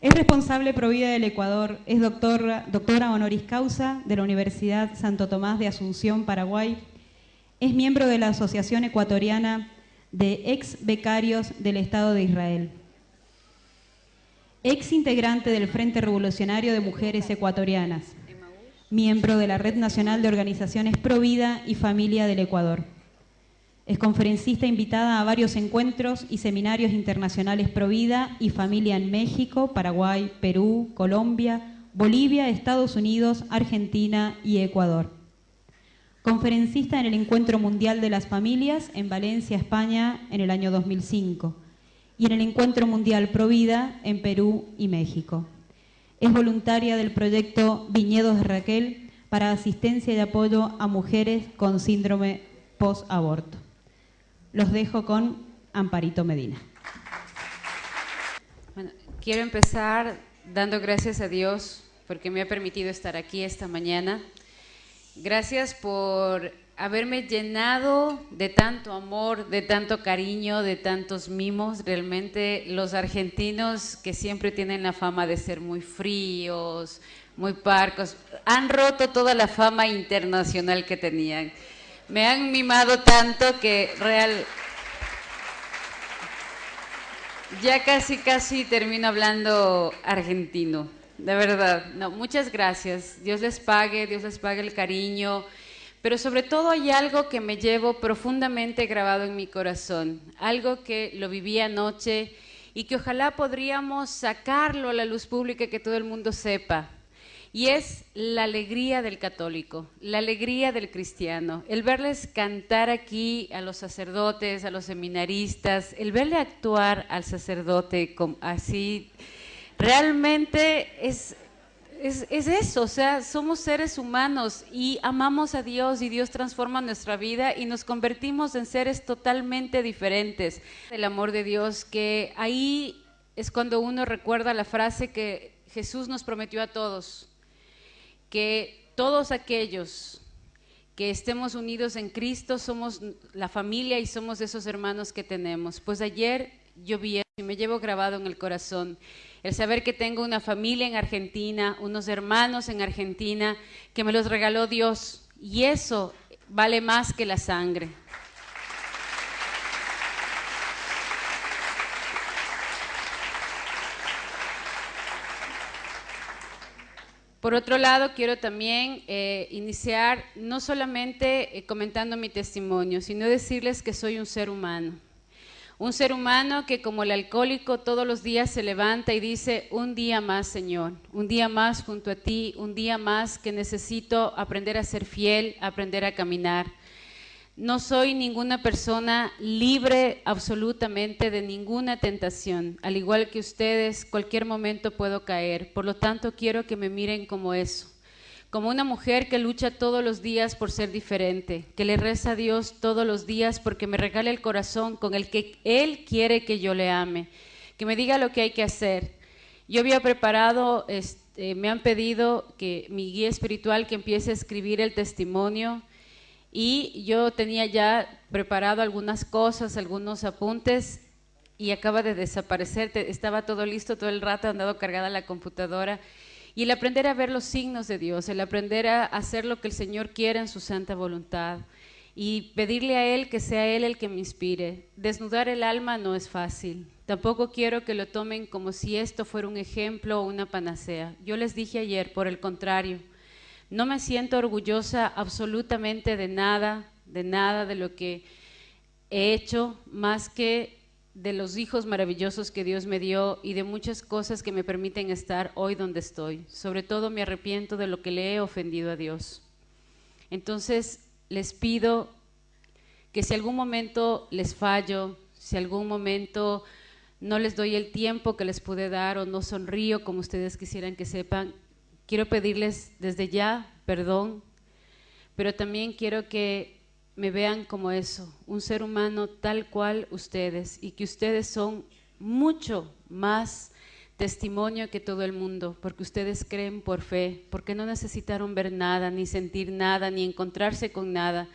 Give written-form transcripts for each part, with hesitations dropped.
Es responsable Provida del Ecuador, es doctora honoris causa de la Universidad Santo Tomás de Asunción, Paraguay. Es miembro de la Asociación Ecuatoriana de Ex Becarios del Estado de Israel. Ex integrante del Frente Revolucionario de Mujeres Ecuatorianas. Miembro de la Red Nacional de Organizaciones Provida y Familia del Ecuador. Es conferencista invitada a varios encuentros y seminarios internacionales Provida y Familia en México, Paraguay, Perú, Colombia, Bolivia, Estados Unidos, Argentina y Ecuador. Conferencista en el Encuentro Mundial de las Familias en Valencia, España, en el año 2005. Y en el Encuentro Mundial Provida en Perú y México. Es voluntaria del proyecto Viñedos de Raquel para asistencia y apoyo a mujeres con síndrome post-aborto. Los dejo con Amparito Medina. Bueno, quiero empezar dando gracias a Dios porque me ha permitido estar aquí esta mañana. Gracias por haberme llenado de tanto amor, de tanto cariño, de tantos mimos. Realmente los argentinos, que siempre tienen la fama de ser muy fríos, muy parcos, han roto toda la fama internacional que tenían. Me han mimado tanto que ya casi termino hablando argentino, de verdad. No, muchas gracias. Dios les pague el cariño, pero sobre todo hay algo que me llevo profundamente grabado en mi corazón, algo que lo viví anoche y que ojalá podríamos sacarlo a la luz pública y que todo el mundo sepa. Y es la alegría del católico, la alegría del cristiano, el verles cantar aquí a los sacerdotes, a los seminaristas, el verle actuar al sacerdote así, realmente es eso, o sea, somos seres humanos y amamos a Dios y Dios transforma nuestra vida y nos convertimos en seres totalmente diferentes. El amor de Dios, que ahí es cuando uno recuerda la frase que Jesús nos prometió a todos, que todos aquellos que estemos unidos en Cristo somos la familia y somos esos hermanos que tenemos. Pues ayer yo vi y me llevo grabado en el corazón el saber que tengo una familia en Argentina, unos hermanos en Argentina, que me los regaló Dios, y eso vale más que la sangre. Por otro lado, quiero también iniciar no solamente comentando mi testimonio, sino decirles que soy un ser humano. Un ser humano que, como el alcohólico, todos los días se levanta y dice: un día más, Señor, un día más junto a ti, un día más que necesito aprender a ser fiel, aprender a caminar. No soy ninguna persona libre absolutamente de ninguna tentación. Al igual que ustedes, cualquier momento puedo caer. Por lo tanto, quiero que me miren como eso. Como una mujer que lucha todos los días por ser diferente, que le reza a Dios todos los días porque me regale el corazón con el que Él quiere que yo le ame, que me diga lo que hay que hacer. Yo había preparado, me han pedido que mi guía espiritual que empiece a escribir el testimonio, y yo tenía ya preparado algunas cosas, algunos apuntes, y acaba de desaparecer. Estaba todo listo, todo el rato andado cargada la computadora. Y el aprender a ver los signos de Dios, el aprender a hacer lo que el Señor quiere en su santa voluntad y pedirle a Él que sea Él el que me inspire. Desnudar el alma no es fácil. Tampoco quiero que lo tomen como si esto fuera un ejemplo o una panacea. Yo les dije ayer, por el contrario, no me siento orgullosa absolutamente de nada de lo que he hecho, más que de los hijos maravillosos que Dios me dio y de muchas cosas que me permiten estar hoy donde estoy. Sobre todo me arrepiento de lo que le he ofendido a Dios. Entonces les pido que si algún momento les fallo, si algún momento no les doy el tiempo que les pude dar o no sonrío como ustedes quisieran que sepan, quiero pedirles desde ya perdón, pero también quiero que me vean como eso, un ser humano tal cual ustedes, y que ustedes son mucho más testimonio que todo el mundo, porque ustedes creen por fe, porque no necesitaron ver nada, ni sentir nada, ni encontrarse con nada,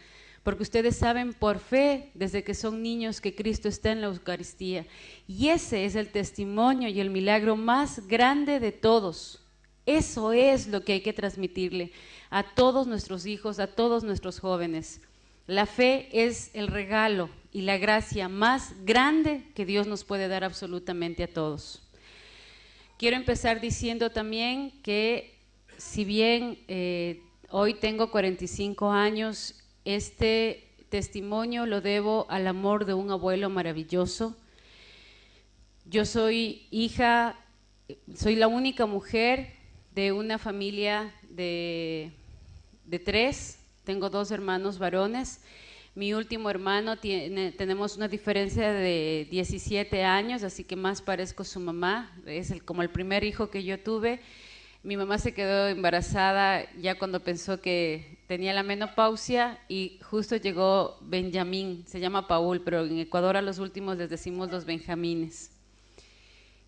porque ustedes saben por fe, desde que son niños, que Cristo está en la Eucaristía. Y ese es el testimonio y el milagro más grande de todos. Eso es lo que hay que transmitirle a todos nuestros hijos, a todos nuestros jóvenes. La fe es el regalo y la gracia más grande que Dios nos puede dar absolutamente a todos. Quiero empezar diciendo también que si bien hoy tengo 45 años, este testimonio lo debo al amor de un abuelo maravilloso. Yo soy hija, soy la única mujer de una familia de 3, tengo 2 hermanos varones. Mi último hermano, tenemos una diferencia de 17 años, así que más parezco su mamá, es como el primer hijo que yo tuve. Mi mamá se quedó embarazada ya cuando pensó que tenía la menopausia y justo llegó Benjamín, se llama Paul, pero en Ecuador a los últimos les decimos los Benjamines.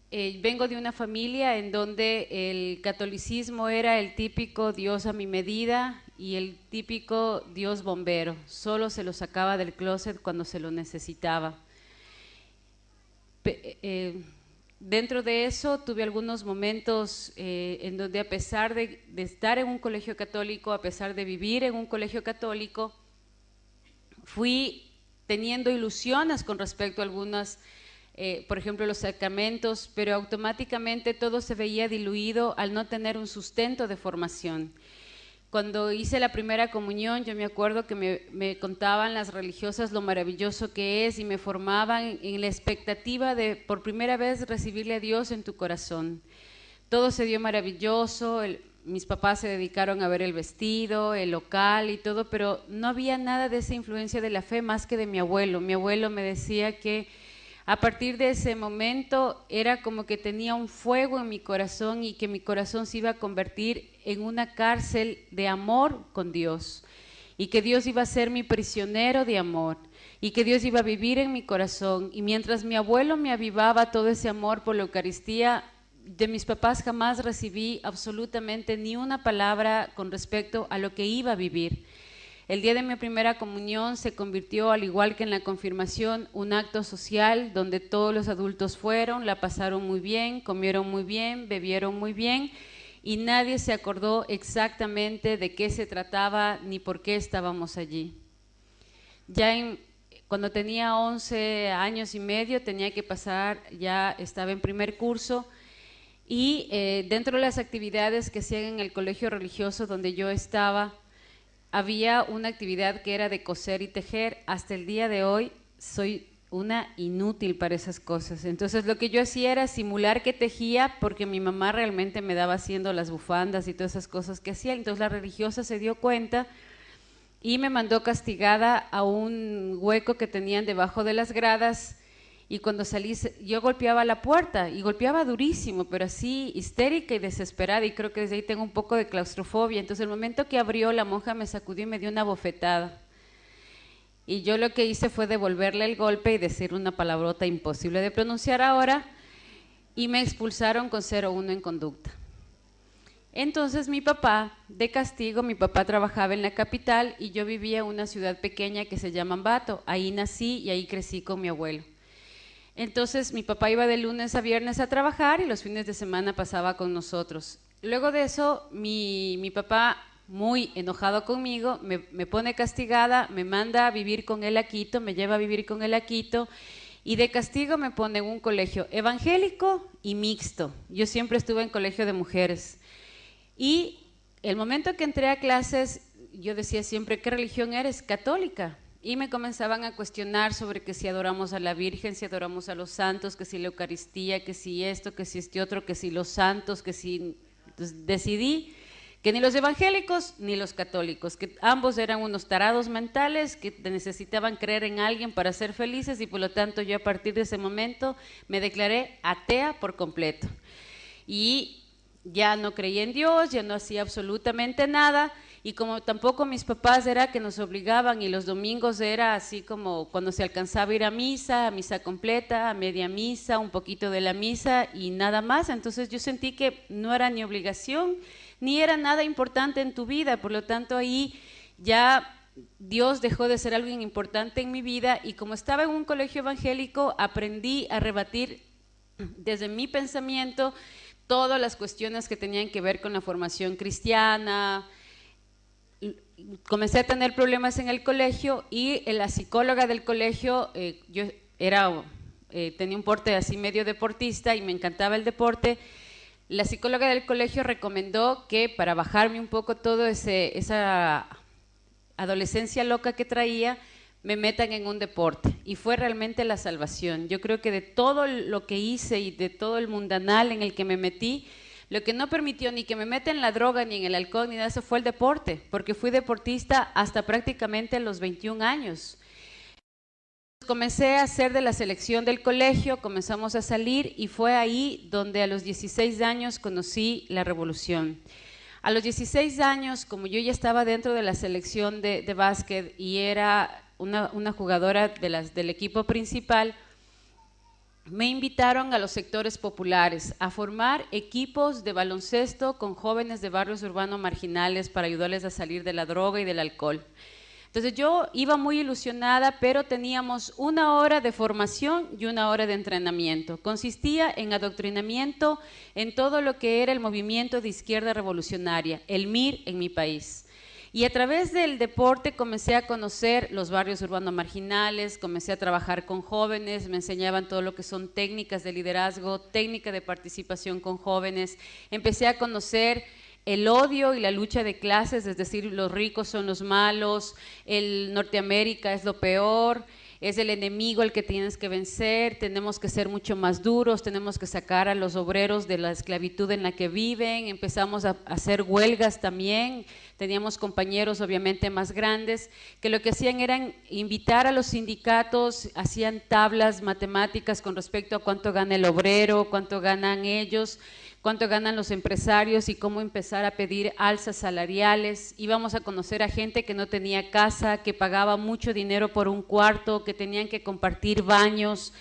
Vengo de una familia en donde el catolicismo era el típico Dios a mi medida y el típico Dios bombero, solo se lo sacaba del closet cuando se lo necesitaba. Dentro de eso tuve algunos momentos en donde a pesar de estar en un colegio católico, a pesar de vivir en un colegio católico, fui teniendo ilusiones con respecto a algunas, por ejemplo, los sacramentos, pero automáticamente todo se veía diluido al no tener un sustento de formación. Cuando hice la primera comunión, yo me acuerdo que me contaban las religiosas lo maravilloso que es y me formaban en la expectativa de por primera vez recibirle a Dios en tu corazón. Todo se dio maravilloso, mis papás se dedicaron a ver el vestido, el local y todo, pero no había nada de esa influencia de la fe más que de mi abuelo. Mi abuelo me decía que a partir de ese momento era como que tenía un fuego en mi corazón y que mi corazón se iba a convertir en una cárcel de amor con Dios y que Dios iba a ser mi prisionero de amor y que Dios iba a vivir en mi corazón. Y mientras mi abuelo me avivaba todo ese amor por la Eucaristía, de mis papás jamás recibí absolutamente ni una palabra con respecto a lo que iba a vivir. El día de mi primera comunión se convirtió, al igual que en la confirmación, un acto social donde todos los adultos fueron, la pasaron muy bien, comieron muy bien, bebieron muy bien y nadie se acordó exactamente de qué se trataba ni por qué estábamos allí. Cuando tenía 11 años y medio tenía que pasar, ya estaba en primer curso y dentro de las actividades que hacían en el colegio religioso donde yo estaba, había una actividad que era de coser y tejer. Hasta el día de hoy soy una inútil para esas cosas. Entonces lo que yo hacía era simular que tejía porque mi mamá realmente me daba haciendo las bufandas y todas esas cosas que hacía. Entonces la religiosa se dio cuenta y me mandó castigada a un hueco que tenían debajo de las gradas. Y cuando salí, yo golpeaba la puerta y golpeaba durísimo, pero así histérica y desesperada, y creo que desde ahí tengo un poco de claustrofobia. Entonces el momento que abrió, la monja me sacudió y me dio una bofetada. Y yo lo que hice fue devolverle el golpe y decir una palabrota imposible de pronunciar ahora, y me expulsaron con 0-1 en conducta. Entonces mi papá, de castigo, mi papá trabajaba en la capital y yo vivía en una ciudad pequeña que se llama Ambato. Ahí nací y ahí crecí con mi abuelo. Entonces mi papá iba de lunes a viernes a trabajar y los fines de semana pasaba con nosotros. Luego de eso, mi papá, muy enojado conmigo, me pone castigada, me manda a vivir con él a Quito, me lleva a vivir con él a Quito y de castigo me pone en un colegio evangélico y mixto. Yo siempre estuve en colegio de mujeres. Y el momento que entré a clases, yo decía siempre, ¿qué religión eres? Católica. Y me comenzaban a cuestionar sobre que si adoramos a la Virgen, si adoramos a los santos, que si la Eucaristía, que si esto, que si este otro, que si los santos, que si... Entonces decidí que ni los evangélicos ni los católicos, que ambos eran unos tarados mentales que necesitaban creer en alguien para ser felices y por lo tanto yo a partir de ese momento me declaré atea por completo. Y ya no creía en Dios, ya no hacía absolutamente nada. Y como tampoco mis papás era que nos obligaban y los domingos era así como cuando se alcanzaba a ir a misa completa, a media misa, un poquito de la misa y nada más. Entonces yo sentí que no era ni obligación ni era nada importante en tu vida. Por lo tanto ahí ya Dios dejó de ser algo importante en mi vida y como estaba en un colegio evangélico, aprendí a rebatir desde mi pensamiento todas las cuestiones que tenían que ver con la formación cristiana. Comencé a tener problemas en el colegio y la psicóloga del colegio, yo tenía un porte así medio deportista y me encantaba el deporte. La psicóloga del colegio recomendó que para bajarme un poco todo esa adolescencia loca que traía, me metan en un deporte, y fue realmente la salvación. Yo creo que de todo lo que hice y de todo el mundanal en el que me metí, lo que no permitió ni que me meta en la droga, ni en el alcohol, ni nada de eso fue el deporte, porque fui deportista hasta prácticamente los 21 años. Comencé a ser de la selección del colegio, comenzamos a salir y fue ahí donde a los 16 años conocí la revolución. A los 16 años, como yo ya estaba dentro de la selección de básquet y era una jugadora del equipo principal, me invitaron a los sectores populares a formar equipos de baloncesto con jóvenes de barrios urbanos marginales para ayudarles a salir de la droga y del alcohol. Entonces yo iba muy ilusionada, pero teníamos 1 hora de formación y 1 hora de entrenamiento. Consistía en adoctrinamiento en todo lo que era el movimiento de izquierda revolucionaria, el MIR en mi país. Y a través del deporte comencé a conocer los barrios urbanos marginales, comencé a trabajar con jóvenes, me enseñaban todo lo que son técnicas de liderazgo, técnica de participación con jóvenes, empecé a conocer el odio y la lucha de clases, es decir, los ricos son los malos, el Norteamérica es lo peor, es el enemigo el que tienes que vencer, tenemos que ser mucho más duros, tenemos que sacar a los obreros de la esclavitud en la que viven, empezamos a hacer huelgas también, teníamos compañeros obviamente más grandes, que lo que hacían era invitar a los sindicatos, hacían tablas matemáticas con respecto a cuánto gana el obrero, cuánto ganan ellos, cuánto ganan los empresarios y cómo empezar a pedir alzas salariales. Íbamos a conocer a gente que no tenía casa, que pagaba mucho dinero por un cuarto, que tenían que compartir baños.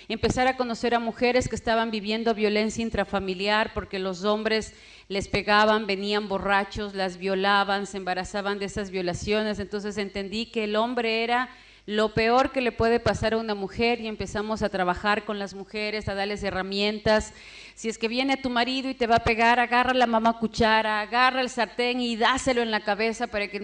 Empezar a conocer a mujeres que estaban viviendo violencia intrafamiliar porque los hombres les pegaban, venían borrachos, las violaban, se embarazaban de esas violaciones. Entonces entendí que el hombre era lo peor que le puede pasar a una mujer y empezamos a trabajar con las mujeres, a darles herramientas. Si es que viene tu marido y te va a pegar, agarra la mamá cuchara, agarra el sartén y dáselo en la cabeza para que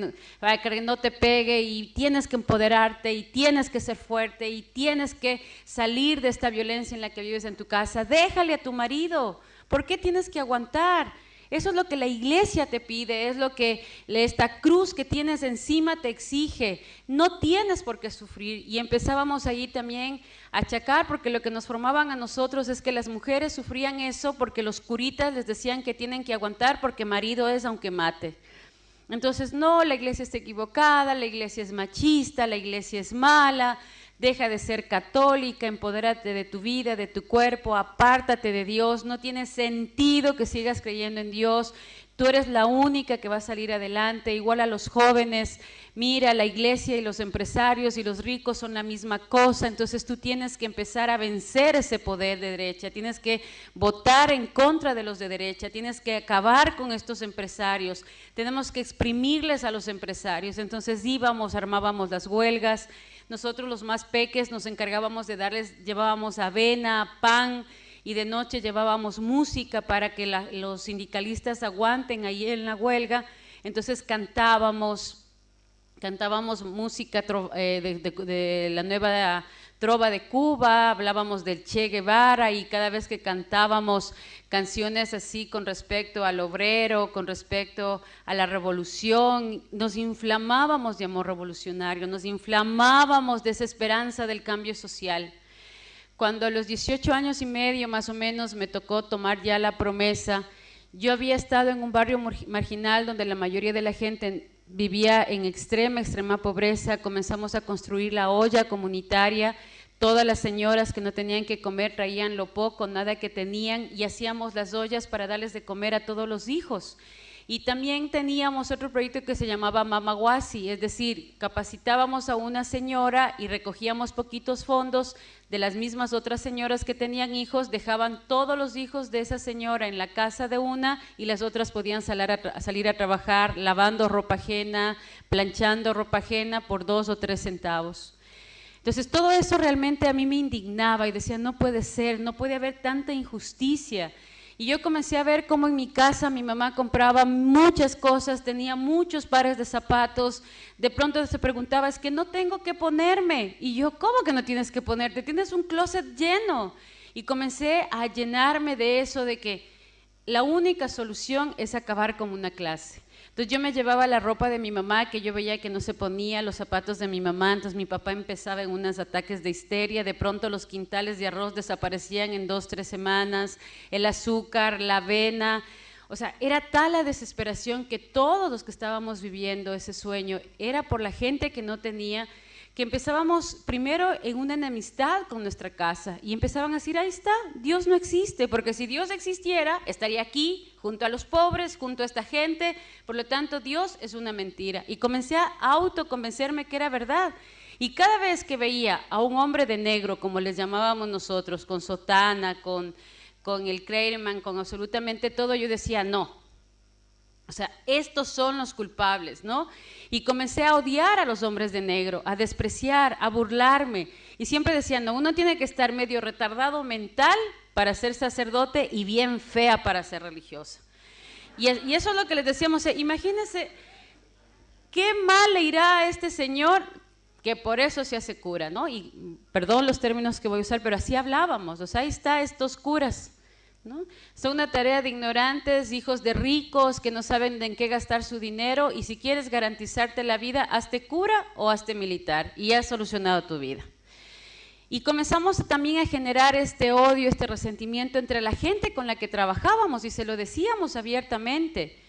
no te pegue, y tienes que empoderarte y tienes que ser fuerte y tienes que salir de esta violencia en la que vives en tu casa. Déjale a tu marido, ¿por qué tienes que aguantar? Eso es lo que la iglesia te pide, es lo que esta cruz que tienes encima te exige. No tienes por qué sufrir. Y empezábamos ahí también a achacar, porque lo que nos formaban a nosotros es que las mujeres sufrían eso porque los curitas les decían que tienen que aguantar porque marido es aunque mate. Entonces, no, la iglesia está equivocada, la iglesia es machista, la iglesia es mala. Deja de ser católica, empodérate de tu vida, de tu cuerpo, apártate de Dios, no tiene sentido que sigas creyendo en Dios, tú eres la única que va a salir adelante. Igual a los jóvenes, mira, la iglesia y los empresarios y los ricos son la misma cosa, entonces tú tienes que empezar a vencer ese poder de derecha, tienes que votar en contra de los de derecha, tienes que acabar con estos empresarios, tenemos que exprimirles a los empresarios. Entonces íbamos, armábamos las huelgas. Nosotros los más peques nos encargábamos de llevábamos avena, pan, y de noche llevábamos música para que los sindicalistas aguanten ahí en la huelga. Entonces cantábamos música de la nueva trova de Cuba, hablábamos del Che Guevara, y cada vez que cantábamos canciones así con respecto al obrero, con respecto a la revolución, nos inflamábamos de amor revolucionario, nos inflamábamos de esa esperanza del cambio social. Cuando a los 18 años y medio más o menos me tocó tomar ya la promesa, yo había estado en un barrio marginal donde la mayoría de la gente vivía en extrema pobreza. Comenzamos a construir la olla comunitaria. Todas las señoras que no tenían que comer traían lo poco, nada que tenían, y hacíamos las ollas para darles de comer a todos los hijos. Y también teníamos otro proyecto que se llamaba Mamaguasi, es decir, capacitábamos a una señora y recogíamos poquitos fondos de las mismas otras señoras que tenían hijos, dejaban todos los hijos de esa señora en la casa de una y las otras podían salir a trabajar lavando ropa ajena, planchando ropa ajena por 2 o 3 centavos. Entonces todo eso realmente a mí me indignaba y decía, no puede ser, no puede haber tanta injusticia. Y yo comencé a ver cómo en mi casa mi mamá compraba muchas cosas, tenía muchos pares de zapatos, de pronto se preguntaba, es que no tengo que ponerme. Y yo, ¿cómo que no tienes que ponerte? Tienes un closet lleno. Y comencé a llenarme de eso, de que la única solución es acabar con una clase. Entonces yo me llevaba la ropa de mi mamá, que yo veía que no se ponía, los zapatos de mi mamá, entonces mi papá empezaba en unos ataques de histeria, de pronto los quintales de arroz desaparecían en 2 o 3 semanas, el azúcar, la avena, o sea, era tal la desesperación que todos los que estábamos viviendo ese sueño, era por la gente que no tenía, que empezábamos primero en una enemistad con nuestra casa y empezaban a decir, ahí está, Dios no existe, porque si Dios existiera, estaría aquí, junto a los pobres, junto a esta gente, por lo tanto Dios es una mentira. Y comencé a autoconvencerme que era verdad. Y cada vez que veía a un hombre de negro, como les llamábamos nosotros, con sotana, con el Kleiderman, con absolutamente todo, yo decía, no. O sea, estos son los culpables, ¿no? Y comencé a odiar a los hombres de negro, a despreciar, a burlarme. Y siempre decía, no, uno tiene que estar medio retardado mental para ser sacerdote y bien fea para ser religiosa. Y eso es lo que les decíamos, imagínense qué mal le irá a este señor que por eso se hace cura, ¿no? Y perdón los términos que voy a usar, pero así hablábamos, o sea, ahí está estos curas, ¿no? Son una tarea de ignorantes, hijos de ricos que no saben en qué gastar su dinero y si quieres garantizarte la vida, hazte cura o hazte militar y has solucionado tu vida. Y comenzamos también a generar este odio, este resentimiento entre la gente con la que trabajábamos y se lo decíamos abiertamente.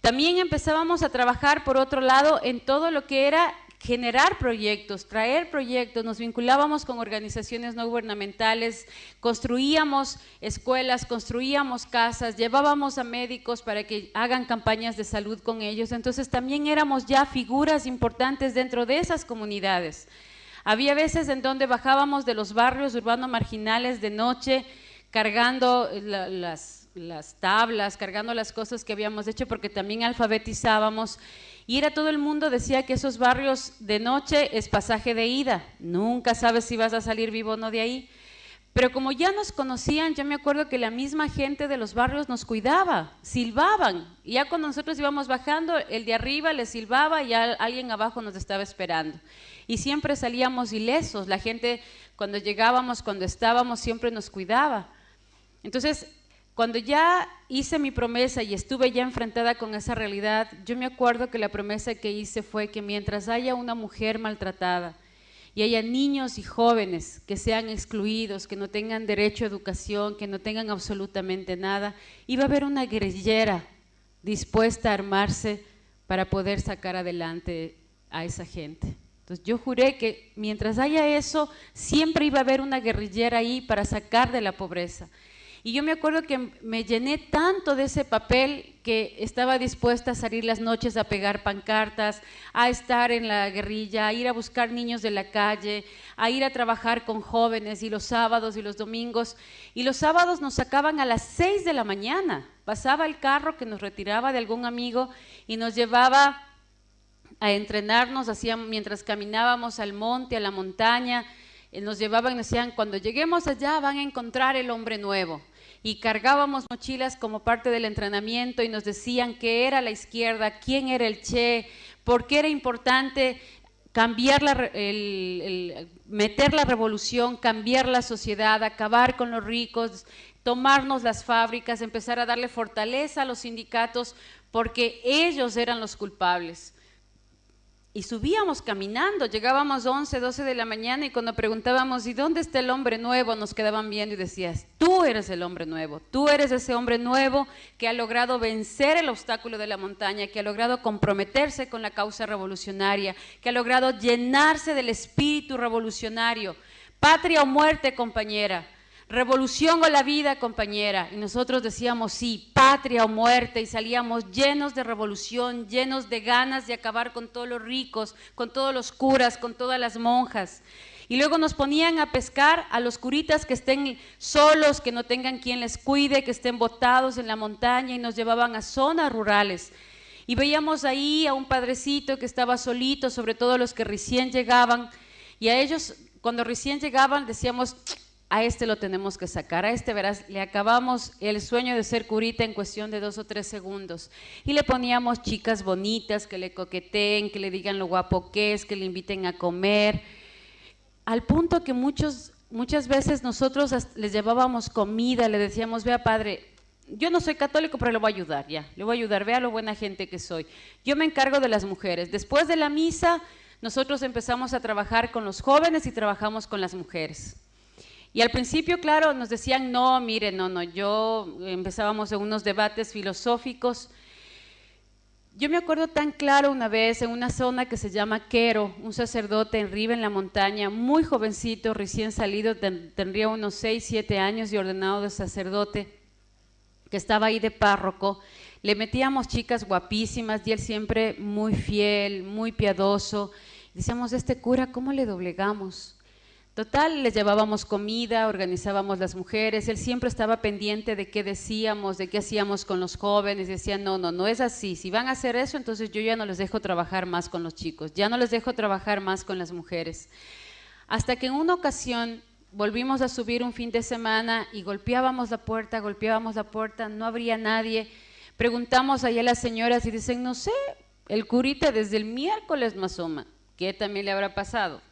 También empezábamos a trabajar por otro lado en todo lo que era generar proyectos, traer proyectos, nos vinculábamos con organizaciones no gubernamentales, construíamos escuelas, construíamos casas, llevábamos a médicos para que hagan campañas de salud con ellos, entonces también éramos ya figuras importantes dentro de esas comunidades. Había veces en donde bajábamos de los barrios urbanos marginales de noche, cargando las tablas, cargando las cosas que habíamos hecho, porque también alfabetizábamos, y era todo el mundo decía que esos barrios de noche es pasaje de ida, nunca sabes si vas a salir vivo o no de ahí. Pero como ya nos conocían, yo me acuerdo que la misma gente de los barrios nos cuidaba, silbaban, y ya cuando nosotros íbamos bajando, el de arriba le silbaba y ya alguien abajo nos estaba esperando. Y siempre salíamos ilesos, la gente cuando llegábamos, cuando estábamos, siempre nos cuidaba. Entonces, cuando ya hice mi promesa y estuve ya enfrentada con esa realidad, yo me acuerdo que la promesa que hice fue que mientras haya una mujer maltratada y haya niños y jóvenes que sean excluidos, que no tengan derecho a educación, que no tengan absolutamente nada, iba a haber una guerrillera dispuesta a armarse para poder sacar adelante a esa gente. Entonces yo juré que mientras haya eso, siempre iba a haber una guerrillera ahí para sacar de la pobreza. Y yo me acuerdo que me llené tanto de ese papel que estaba dispuesta a salir las noches a pegar pancartas, a estar en la guerrilla, a ir a buscar niños de la calle, a ir a trabajar con jóvenes y los sábados y los domingos. Y los sábados nos sacaban a las 6 de la mañana. Pasaba el carro que nos retiraba de algún amigo y nos llevaba a entrenarnos, mientras caminábamos al monte, a la montaña, nos llevaban y nos decían, cuando lleguemos allá van a encontrar el hombre nuevo. Y cargábamos mochilas como parte del entrenamiento y nos decían qué era la izquierda, quién era el Che, por qué era importante cambiar meter la revolución, cambiar la sociedad, acabar con los ricos, tomarnos las fábricas, empezar a darle fortaleza a los sindicatos porque ellos eran los culpables. Y subíamos caminando, llegábamos 11, 12 de la mañana y cuando preguntábamos ¿y dónde está el hombre nuevo? Nos quedaban viendo y decías, tú eres el hombre nuevo, tú eres ese hombre nuevo que ha logrado vencer el obstáculo de la montaña, que ha logrado comprometerse con la causa revolucionaria, que ha logrado llenarse del espíritu revolucionario. Patria o muerte, compañera. revolución o la vida, compañera. Y nosotros decíamos sí, patria o muerte, y salíamos llenos de revolución, llenos de ganas de acabar con todos los ricos, con todos los curas, con todas las monjas. Y luego nos ponían a pescar a los curitas que estén solos, que no tengan quien les cuide, que estén botados en la montaña, y nos llevaban a zonas rurales. Y veíamos ahí a un padrecito que estaba solito, sobre todo los que recién llegaban, y a ellos cuando recién llegaban decíamos, a este lo tenemos que sacar, a este verás, le acabamos el sueño de ser curita en cuestión de 2 o 3 segundos. Y le poníamos chicas bonitas que le coqueteen, que le digan lo guapo que es, que le inviten a comer, al punto que muchas veces nosotros les llevábamos comida, le decíamos, vea padre, yo no soy católico, pero le voy a ayudar, ya, le voy a ayudar, vea lo buena gente que soy. Yo me encargo de las mujeres. Después de la misa, nosotros empezamos a trabajar con los jóvenes y trabajamos con las mujeres. Y al principio, claro, nos decían, no, mire, no, empezábamos en unos debates filosóficos. Yo me acuerdo tan claro una vez en una zona que se llama Quero, un sacerdote en Riva, en la montaña, muy jovencito, recién salido, tendría unos 6, 7 años y ordenado de sacerdote, que estaba ahí de párroco. Le metíamos chicas guapísimas y él siempre muy fiel, muy piadoso. Decíamos, este cura, ¿cómo le doblegamos? Total, les llevábamos comida, organizábamos las mujeres, él siempre estaba pendiente de qué decíamos, de qué hacíamos con los jóvenes, decía, no es así, si van a hacer eso, entonces yo ya no les dejo trabajar más con los chicos, ya no les dejo trabajar más con las mujeres. Hasta que en una ocasión volvimos a subir un fin de semana y golpeábamos la puerta, no habría nadie, preguntamos ahí a las señoras y dicen, no sé, el curita desde el miércoles no asoma, ¿qué también le habrá pasado?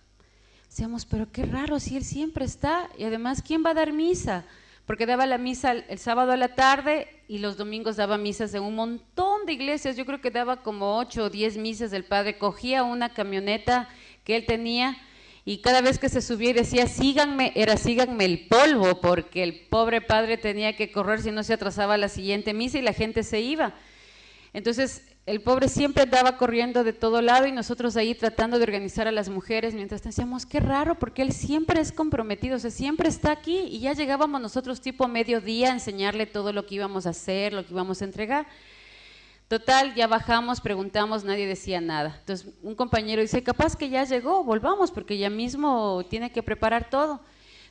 Decíamos, pero qué raro, si él siempre está, y además, ¿quién va a dar misa? Porque daba la misa el sábado a la tarde y los domingos daba misas en un montón de iglesias, yo creo que daba como 8 o 10 misas del padre, cogía una camioneta que él tenía y cada vez que se subía y decía, síganme el polvo, porque el pobre padre tenía que correr si no se atrasaba la siguiente misa y la gente se iba. Entonces, el pobre siempre andaba corriendo de todo lado y nosotros ahí tratando de organizar a las mujeres, mientras decíamos, qué raro, porque él siempre es comprometido, o sea, siempre está aquí, y ya llegábamos nosotros tipo mediodía a enseñarle todo lo que íbamos a hacer, lo que íbamos a entregar. Total, ya bajamos, preguntamos, nadie decía nada. Entonces, un compañero dice, capaz que ya llegó, volvamos, porque ya mismo tiene que preparar todo.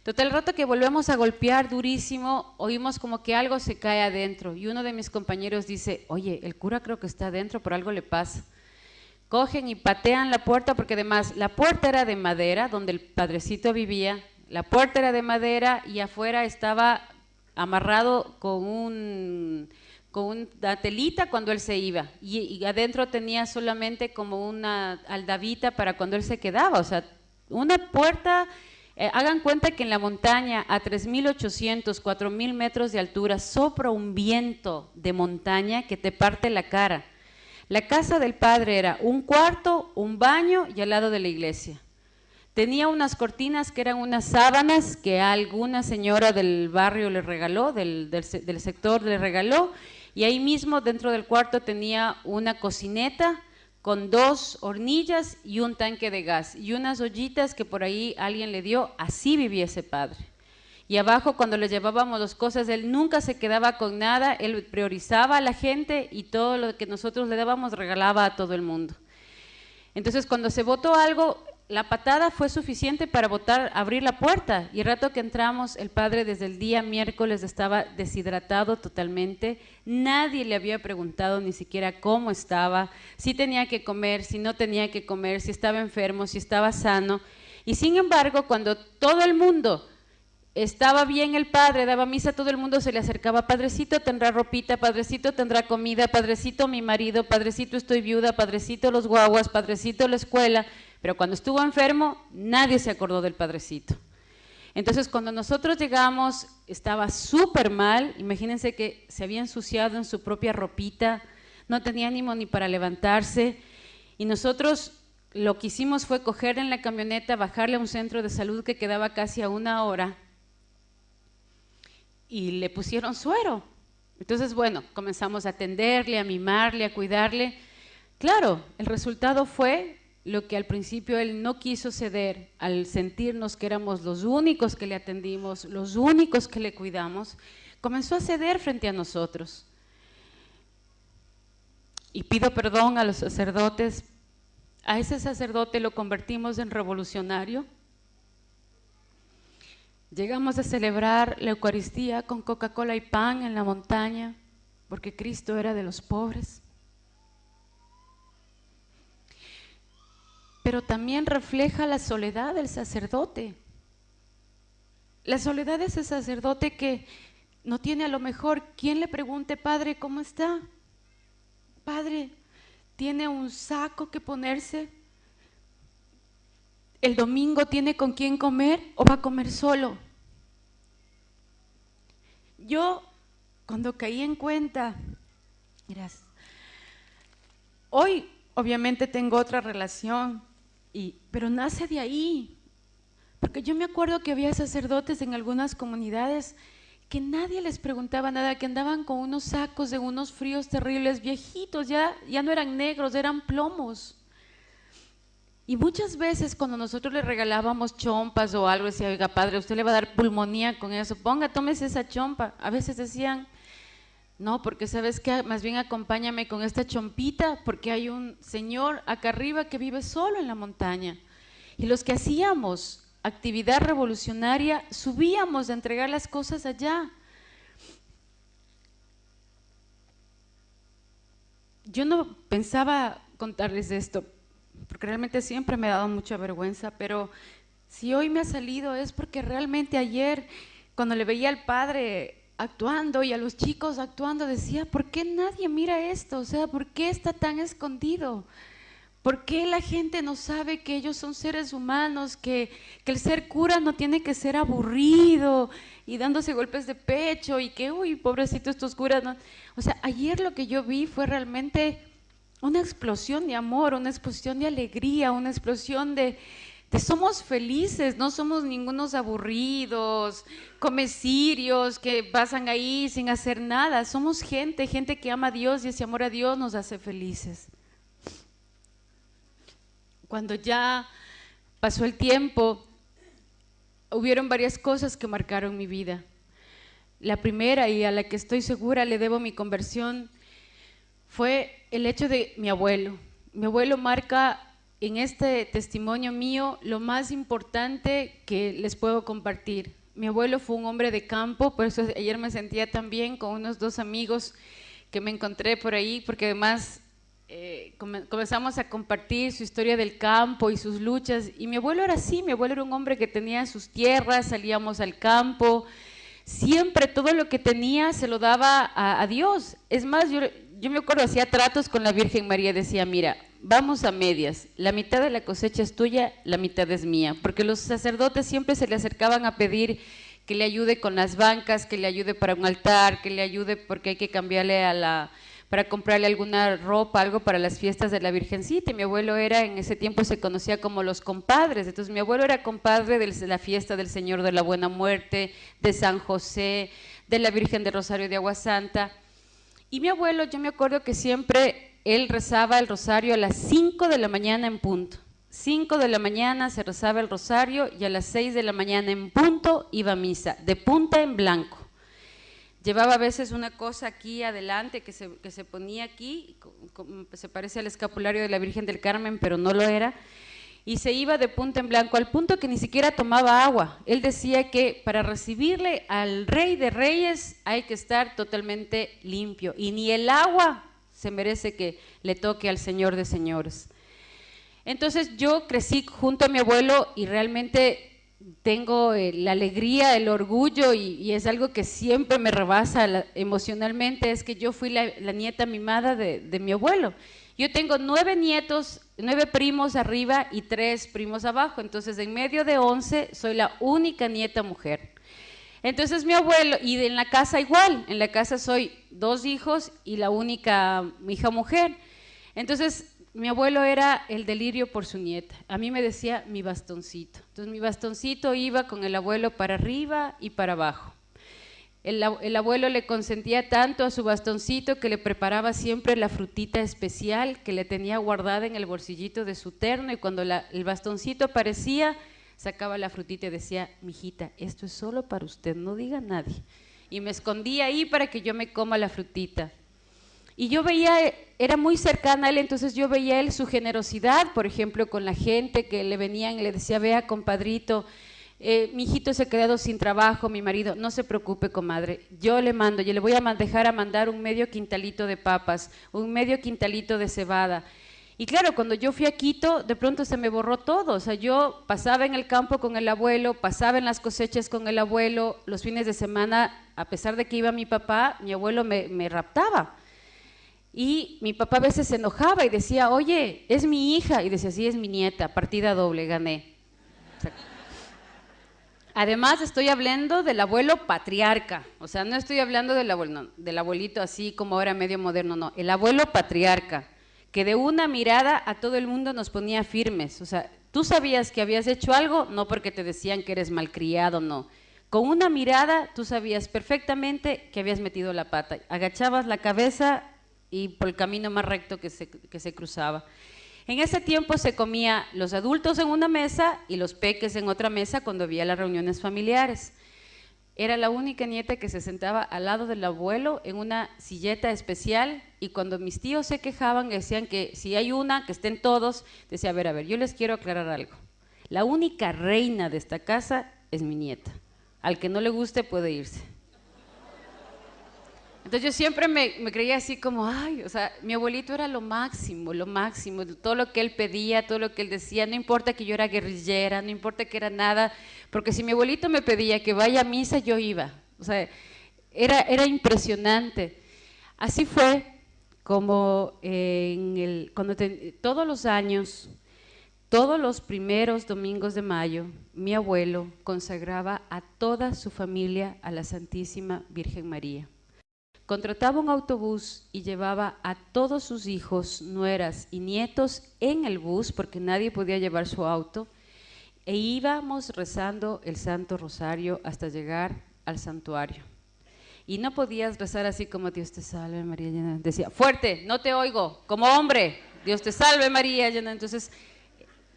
Total, el rato que volvemos a golpear durísimo, oímos como que algo se cae adentro y uno de mis compañeros dice, oye, el cura creo que está adentro, por algo le pasa. Cogen y patean la puerta, porque además la puerta era de madera, donde el padrecito vivía, la puerta era de madera y afuera estaba amarrado con una telita cuando él se iba y adentro tenía solamente como una aldabita para cuando él se quedaba, o sea, una puerta. Hagan cuenta que en la montaña a 3.800, 4.000 metros de altura sopra un viento de montaña que te parte la cara. La casa del padre era un cuarto, un baño y al lado de la iglesia. Tenía unas cortinas que eran unas sábanas que alguna señora del barrio le regaló, del sector le regaló, y ahí mismo dentro del cuarto tenía una cocineta con 2 hornillas y un tanque de gas y unas ollitas que por ahí alguien le dio. Así vivía ese padre. Y abajo, cuando le llevábamos las cosas, él nunca se quedaba con nada, él priorizaba a la gente y todo lo que nosotros le dábamos regalaba a todo el mundo. Entonces, cuando se botó algo, la patada fue suficiente para abrir la puerta, y el rato que entramos, el padre desde el día miércoles estaba deshidratado totalmente, nadie le había preguntado ni siquiera cómo estaba, si tenía que comer, si no tenía que comer, si estaba enfermo, si estaba sano, y sin embargo, cuando todo el mundo estaba bien, el padre daba misa, todo el mundo se le acercaba, padrecito tendrá ropita, padrecito tendrá comida, padrecito mi marido, padrecito estoy viuda, padrecito los guaguas, padrecito la escuela. Pero cuando estuvo enfermo, nadie se acordó del padrecito. Entonces, cuando nosotros llegamos, estaba súper mal. Imagínense que se había ensuciado en su propia ropita, no tenía ánimo ni para levantarse. Y nosotros lo que hicimos fue cogerle en la camioneta, bajarle a un centro de salud que quedaba casi a 1 hora, y le pusieron suero. Entonces, bueno, comenzamos a atenderle, a mimarle, a cuidarle. Claro, el resultado fue lo que al principio él no quiso ceder, al sentirnos que éramos los únicos que le atendimos, los únicos que le cuidamos, comenzó a ceder frente a nosotros. Y pido perdón a los sacerdotes. A ese sacerdote lo convertimos en revolucionario. Llegamos a celebrar la Eucaristía con Coca-Cola y pan en la montaña, porque Cristo era de los pobres. Pero también refleja la soledad del sacerdote. La soledad de ese sacerdote que no tiene a lo mejor quien le pregunte: Padre, ¿cómo está? Padre, ¿tiene un saco que ponerse? ¿El domingo tiene con quién comer o va a comer solo? Yo, cuando caí en cuenta, mirás, hoy obviamente tengo otra relación, pero nace de ahí, porque yo me acuerdo que había sacerdotes en algunas comunidades que nadie les preguntaba nada, que andaban con unos sacos de unos fríos terribles, viejitos, ya no eran negros, eran plomos. Y muchas veces cuando nosotros le regalábamos chompas o algo, decía: oiga, padre, usted le va a dar pulmonía con eso, tómese esa chompa. A veces decían: no, porque sabes que más bien acompáñame con esta chompita, porque hay un señor acá arriba que vive solo en la montaña. Y los que hacíamos actividad revolucionaria subíamos a entregar las cosas allá. Yo no pensaba contarles esto, porque realmente siempre me ha dado mucha vergüenza, pero si hoy me ha salido es porque realmente ayer, cuando le veía al padre actuando y a los chicos actuando, decía: ¿por qué nadie mira esto? O sea, ¿por qué está tan escondido? ¿Por qué la gente no sabe que ellos son seres humanos, que el ser cura no tiene que ser aburrido y dándose golpes de pecho y que, uy, pobrecito estos curas, no? O sea, ayer lo que yo vi fue realmente una explosión de amor, una explosión de alegría, una explosión de somos felices, no somos ningunos aburridos, comecirios que pasan ahí sin hacer nada. Somos gente que ama a Dios, y ese amor a Dios nos hace felices. Cuando ya pasó el tiempo, hubieron varias cosas que marcaron mi vida. La primera, y a la que estoy segura le debo mi conversión, fue el hecho de mi abuelo. Mi abuelo marca en este testimonio mío lo más importante que les puedo compartir. Mi abuelo fue un hombre de campo, por eso ayer me sentía tan bien con unos 2 amigos que me encontré por ahí, porque además comenzamos a compartir su historia del campo y sus luchas. Y mi abuelo era así, mi abuelo era un hombre que tenía sus tierras, salíamos al campo, siempre todo lo que tenía se lo daba a Dios. Es más, yo me acuerdo, hacía tratos con la Virgen María, decía: mira, vamos a medias, la mitad de la cosecha es tuya, la mitad es mía, porque los sacerdotes siempre se le acercaban a pedir que le ayude con las bancas, que le ayude para un altar, que le ayude porque hay que cambiarle para comprarle alguna ropa, algo para las fiestas de la Virgencita. Y mi abuelo era, en ese tiempo se conocía como los compadres, entonces mi abuelo era compadre de la fiesta del Señor de la Buena Muerte, de San José, de la Virgen de Rosario de Agua Santa. Y mi abuelo, yo me acuerdo que siempre él rezaba el rosario a las 5 de la mañana en punto. 5 de la mañana se rezaba el rosario y a las 6 de la mañana en punto iba a misa, de punta en blanco. Llevaba a veces una cosa aquí adelante que se ponía aquí, se parece al escapulario de la Virgen del Carmen, pero no lo era, y se iba de punta en blanco, al punto que ni siquiera tomaba agua. Él decía que para recibirle al Rey de Reyes hay que estar totalmente limpio, y ni el agua se merece que le toque al Señor de Señores. Entonces yo crecí junto a mi abuelo y realmente tengo la alegría, el orgullo, y es algo que siempre me rebasa emocionalmente, es que yo fui la nieta mimada de mi abuelo. Yo tengo 9 nietos, 9 primos arriba y 3 primos abajo, entonces en medio de 11 soy la única nieta mujer. Entonces mi abuelo, y en la casa igual, en la casa soy 2 hijos y la única hija mujer. Entonces mi abuelo era el delirio por su nieta. A mí me decía mi bastoncito. Entonces mi bastoncito iba con el abuelo para arriba y para abajo. El abuelo le consentía tanto a su bastoncito que le preparaba siempre la frutita especial que le tenía guardada en el bolsillito de su terno, y cuando el bastoncito aparecía, sacaba la frutita y decía: mijita, esto es solo para usted, no diga a nadie. Y me escondía ahí para que yo me coma la frutita. Y yo veía, era muy cercana a él, entonces yo veía él su generosidad, por ejemplo, con la gente que le venían y le decía: vea, compadrito, mi hijito se ha quedado sin trabajo, mi marido, no se preocupe, comadre, yo le voy a dejar a mandar un medio quintalito de papas, un medio quintalito de cebada. Y claro, cuando yo fui a Quito, de pronto se me borró todo. O sea, yo pasaba en el campo con el abuelo, pasaba en las cosechas con el abuelo, los fines de semana, a pesar de que iba mi papá, mi abuelo me raptaba. Y mi papá a veces se enojaba y decía: oye, es mi hija. Y decía: sí, es mi nieta, partida doble, gané. O sea, además, estoy hablando del abuelo patriarca, o sea, no estoy hablando del abuelito así como ahora medio moderno, no, el abuelo patriarca, que de una mirada a todo el mundo nos ponía firmes. O sea, tú sabías que habías hecho algo, no porque te decían que eres malcriado, no. Con una mirada tú sabías perfectamente que habías metido la pata, agachabas la cabeza y por el camino más recto que se cruzaba. En ese tiempo se comía los adultos en una mesa y los peques en otra mesa cuando había las reuniones familiares. Era la única nieta que se sentaba al lado del abuelo en una silleta especial, y cuando mis tíos se quejaban decían que si hay una, que estén todos, decía: a ver, yo les quiero aclarar algo. La única reina de esta casa es mi nieta. Al que no le guste puede irse. Entonces yo siempre me creía así como, ay, o sea, mi abuelito era lo máximo, todo lo que él pedía, todo lo que él decía, no importa que yo era guerrillera, no importa que era nada, porque si mi abuelito me pedía que vaya a misa, yo iba. O sea, era impresionante. Así fue como todos los años, todos los primeros domingos de mayo, mi abuelo consagraba a toda su familia a la Santísima Virgen María. Contrataba un autobús y llevaba a todos sus hijos, nueras y nietos en el bus, porque nadie podía llevar su auto, e íbamos rezando el Santo Rosario hasta llegar al santuario. Y no podías rezar así como: Dios te salve María llena. Decía: fuerte, no te oigo, como hombre, Dios te salve María llena. Entonces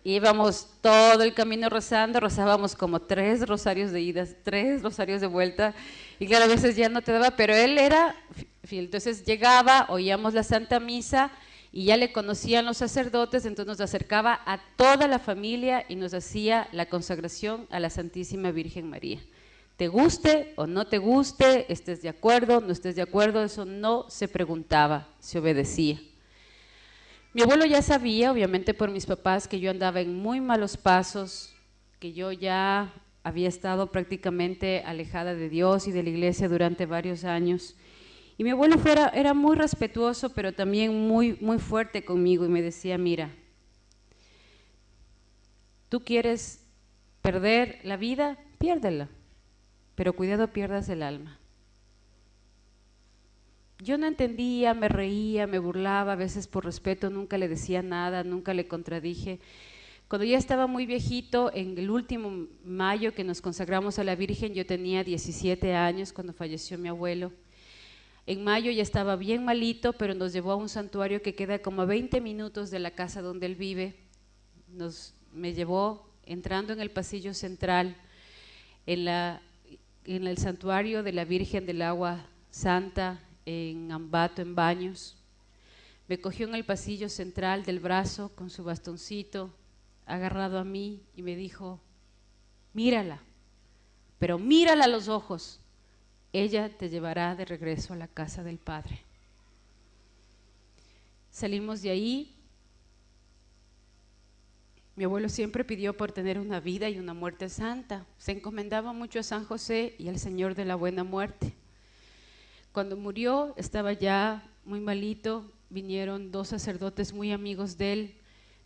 íbamos todo el camino rezando, rezábamos como 3 rosarios de ida, 3 rosarios de vuelta, y claro, a veces ya no te daba, pero él era fiel. Entonces llegaba, oíamos la Santa Misa y ya le conocían los sacerdotes, entonces nos acercaba a toda la familia y nos hacía la consagración a la Santísima Virgen María. Te guste o no te guste, estés de acuerdo, no estés de acuerdo, eso no se preguntaba, se obedecía. Mi abuelo ya sabía, obviamente por mis papás, que yo andaba en muy malos pasos, que yo ya había estado prácticamente alejada de Dios y de la iglesia durante varios años. Y mi abuelo era muy respetuoso, pero también muy fuerte conmigo, y me decía: mira, tú quieres perder la vida, piérdela, pero cuidado pierdas el alma. Yo no entendía, me reía, me burlaba, a veces por respeto nunca le decía nada, nunca le contradije. Cuando ya estaba muy viejito, en el último mayo que nos consagramos a la Virgen, yo tenía 17 años cuando falleció mi abuelo. En mayo ya estaba bien malito, pero nos llevó a un santuario que queda como a 20 minutos de la casa donde él vive. Me llevó entrando en el pasillo central, en el santuario de la Virgen del Agua Santa, en Ambato, en Baños. Me cogió en el pasillo central del brazo con su bastoncito agarrado a mí y me dijo: mírala, pero mírala a los ojos, ella te llevará de regreso a la casa del Padre. Salimos de ahí. Mi abuelo siempre pidió por tener una vida y una muerte santa, se encomendaba mucho a San José y al Señor de la Buena Muerte. Cuando murió estaba ya muy malito, vinieron 2 sacerdotes muy amigos de él,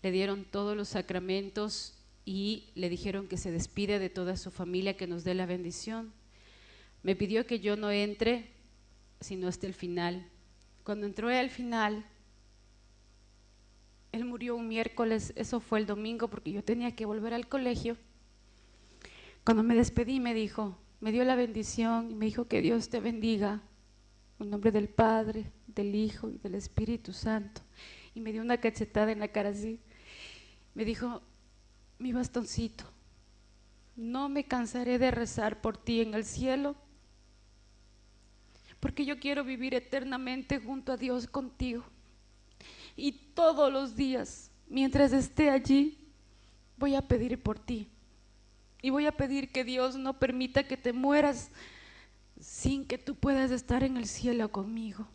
le dieron todos los sacramentos y le dijeron que se despide de toda su familia, que nos dé la bendición. Me pidió que yo no entre sino hasta el final. Cuando entré al final, él murió un miércoles, eso fue el domingo porque yo tenía que volver al colegio. Cuando me despedí me dijo: me dio la bendición y me dijo que Dios te bendiga, en nombre del Padre, del Hijo y del Espíritu Santo. Y me dio una cachetada en la cara así. Me dijo, mi bastoncito, no me cansaré de rezar por ti en el cielo, porque yo quiero vivir eternamente junto a Dios contigo. Y todos los días, mientras esté allí, voy a pedir por ti. Y voy a pedir que Dios no permita que te mueras sin que tú puedas estar en el cielo conmigo.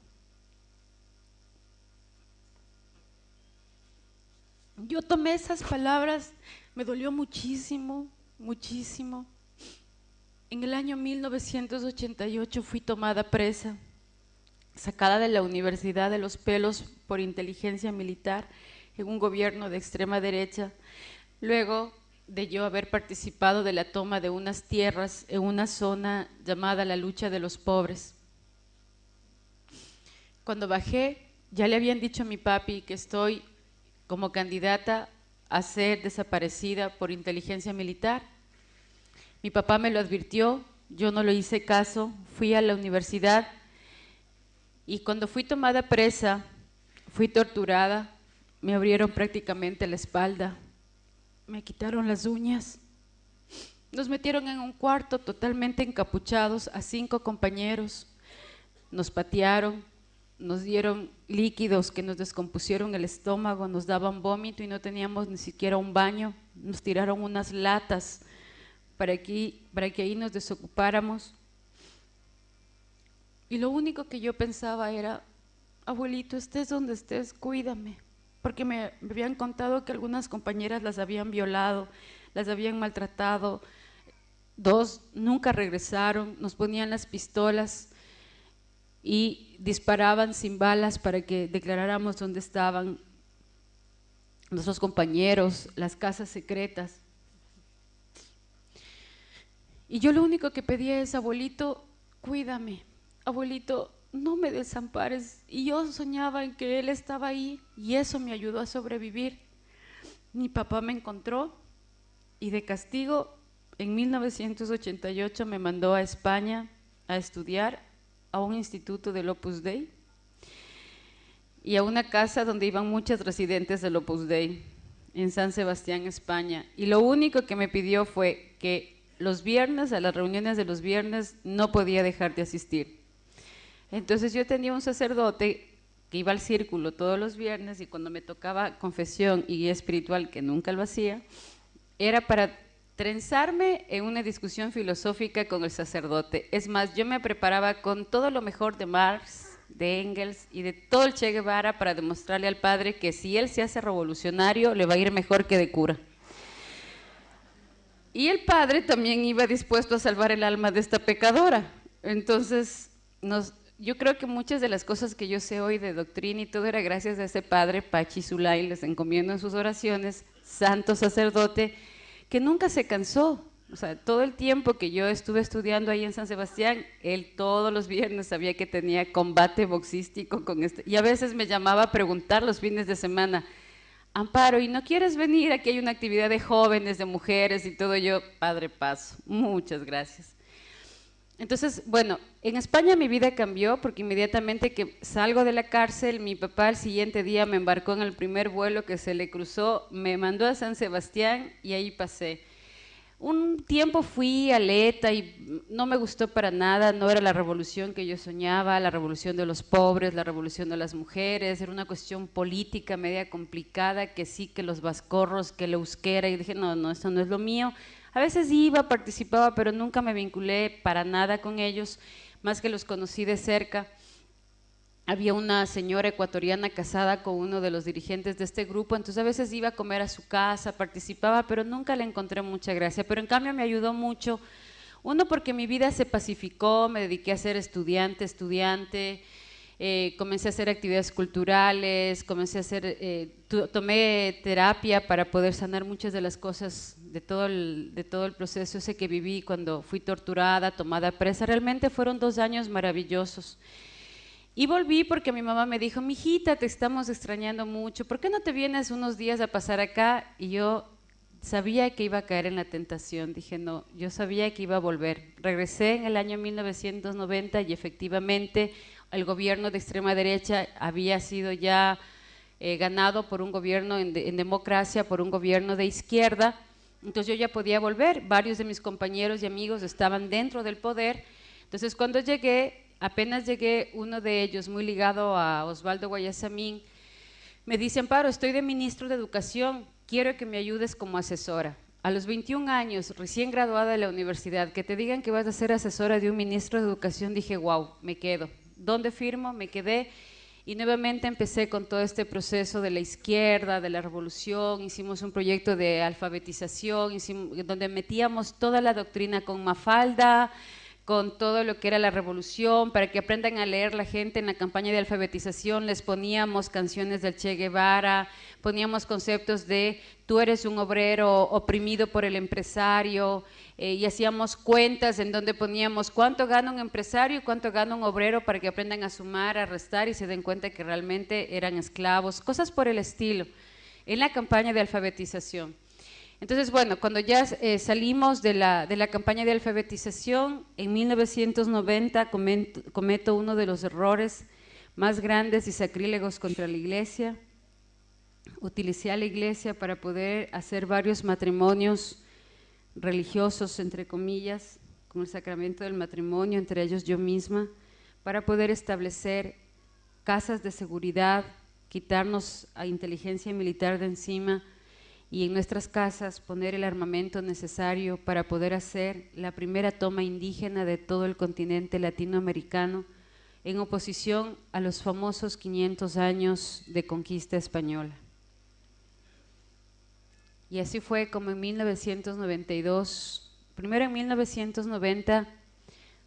Yo tomé esas palabras, me dolió muchísimo, muchísimo. En el año 1988 fui tomada presa, sacada de la Universidad de Los Pelos por inteligencia militar en un gobierno de extrema derecha, luego de yo haber participado de la toma de unas tierras en una zona llamada la lucha de los pobres. Cuando bajé, ya le habían dicho a mi papi que estoy como candidata a ser desaparecida por inteligencia militar. Mi papá me lo advirtió, yo no le hice caso, fui a la universidad y cuando fui tomada presa, fui torturada, me abrieron prácticamente la espalda, me quitaron las uñas, nos metieron en un cuarto totalmente encapuchados a 5 compañeros, nos patearon, nos dieron líquidos que nos descompusieron el estómago, nos daban vómito y no teníamos ni siquiera un baño, nos tiraron unas latas para que ahí nos desocupáramos. Y lo único que yo pensaba era, abuelito, estés donde estés, cuídame, porque me habían contado que algunas compañeras las habían violado, las habían maltratado, 2 nunca regresaron, nos ponían las pistolas y disparaban sin balas para que declaráramos dónde estaban nuestros compañeros, las casas secretas. Y yo lo único que pedía es, abuelito, cuídame, abuelito, no me desampares. Y yo soñaba en que él estaba ahí y eso me ayudó a sobrevivir. Mi papá me encontró y de castigo en 1988 me mandó a España a estudiar a un instituto del Opus Dei y a una casa donde iban muchas residentes del Opus Dei en San Sebastián, España. Y lo único que me pidió fue que los viernes, a las reuniones de los viernes, no podía dejar de asistir. Entonces yo tenía un sacerdote que iba al círculo todos los viernes y cuando me tocaba confesión y guía espiritual, que nunca lo hacía, era para trenzarme en una discusión filosófica con el sacerdote. Es más, yo me preparaba con todo lo mejor de Marx, de Engels y de todo el Che Guevara para demostrarle al padre que si él se hace revolucionario, le va a ir mejor que de cura. Y el padre también iba dispuesto a salvar el alma de esta pecadora. Entonces, yo creo que muchas de las cosas que yo sé hoy de doctrina y todo era gracias a ese padre, Pachi Zulay, les encomiendo en sus oraciones, santo sacerdote, que nunca se cansó. O sea, todo el tiempo que yo estuve estudiando ahí en San Sebastián, él todos los viernes sabía que tenía combate boxístico con y a veces me llamaba a preguntar los fines de semana, Amparo, ¿y no quieres venir? Aquí hay una actividad de jóvenes, de mujeres y todo. Yo, padre, paso, muchas gracias. Entonces, bueno, en España mi vida cambió porque inmediatamente que salgo de la cárcel, mi papá el siguiente día me embarcó en el primer vuelo que se le cruzó, me mandó a San Sebastián y ahí pasé. Un tiempo fui a Leta y no me gustó para nada, no era la revolución que yo soñaba, la revolución de los pobres, la revolución de las mujeres, era una cuestión política media complicada, que sí, que los vascorros, que el euskera, y dije, no, esto no es lo mío. A veces iba, participaba, pero nunca me vinculé para nada con ellos, más que los conocí de cerca. Había una señora ecuatoriana casada con uno de los dirigentes de este grupo, entonces a veces iba a comer a su casa, participaba, pero nunca le encontré mucha gracia. Pero en cambio me ayudó mucho, uno porque mi vida se pacificó, me dediqué a ser estudiante, comencé a hacer actividades culturales, tomé terapia para poder sanar muchas de las cosas de todo el proceso ese que viví cuando fui torturada, tomada presa. Realmente fueron 2 años maravillosos. Y volví porque mi mamá me dijo, mijita, te estamos extrañando mucho, ¿por qué no te vienes unos días a pasar acá? Y yo sabía que iba a caer en la tentación. Dije, no, yo sabía que iba a volver. Regresé en el año 1990 y efectivamente el gobierno de extrema derecha había sido ya ganado por un gobierno en democracia, por un gobierno de izquierda. Entonces yo ya podía volver. Varios de mis compañeros y amigos estaban dentro del poder. Entonces cuando llegué, apenas llegué, uno de ellos, muy ligado a Osvaldo Guayasamín, me dice, Amparo, estoy de ministro de Educación, quiero que me ayudes como asesora. A los 21 años, recién graduada de la universidad, que te digan que vas a ser asesora de un ministro de Educación, dije, wow, me quedo. ¿Dónde firmo? Me quedé y nuevamente empecé con todo este proceso de la izquierda, de la revolución. Hicimos un proyecto de alfabetización, donde metíamos toda la doctrina con Mafalda, con todo lo que era la revolución, para que aprendan a leer la gente. En la campaña de alfabetización les poníamos canciones del Che Guevara, poníamos conceptos de tú eres un obrero oprimido por el empresario, y hacíamos cuentas en donde poníamos cuánto gana un empresario y cuánto gana un obrero, para que aprendan a sumar, a restar y se den cuenta que realmente eran esclavos, cosas por el estilo, en la campaña de alfabetización. Entonces, bueno, cuando ya salimos de la campaña de alfabetización, en 1990 cometo uno de los errores más grandes y sacrílegos contra la iglesia. Utilicé a la iglesia para poder hacer varios matrimonios religiosos, entre comillas, con el sacramento del matrimonio, entre ellos yo misma, para poder establecer casas de seguridad, quitarnos a inteligencia militar de encima, y en nuestras casas poner el armamento necesario para poder hacer la primera toma indígena de todo el continente latinoamericano, en oposición a los famosos 500 años de conquista española. Y así fue como en 1992, primero en 1990,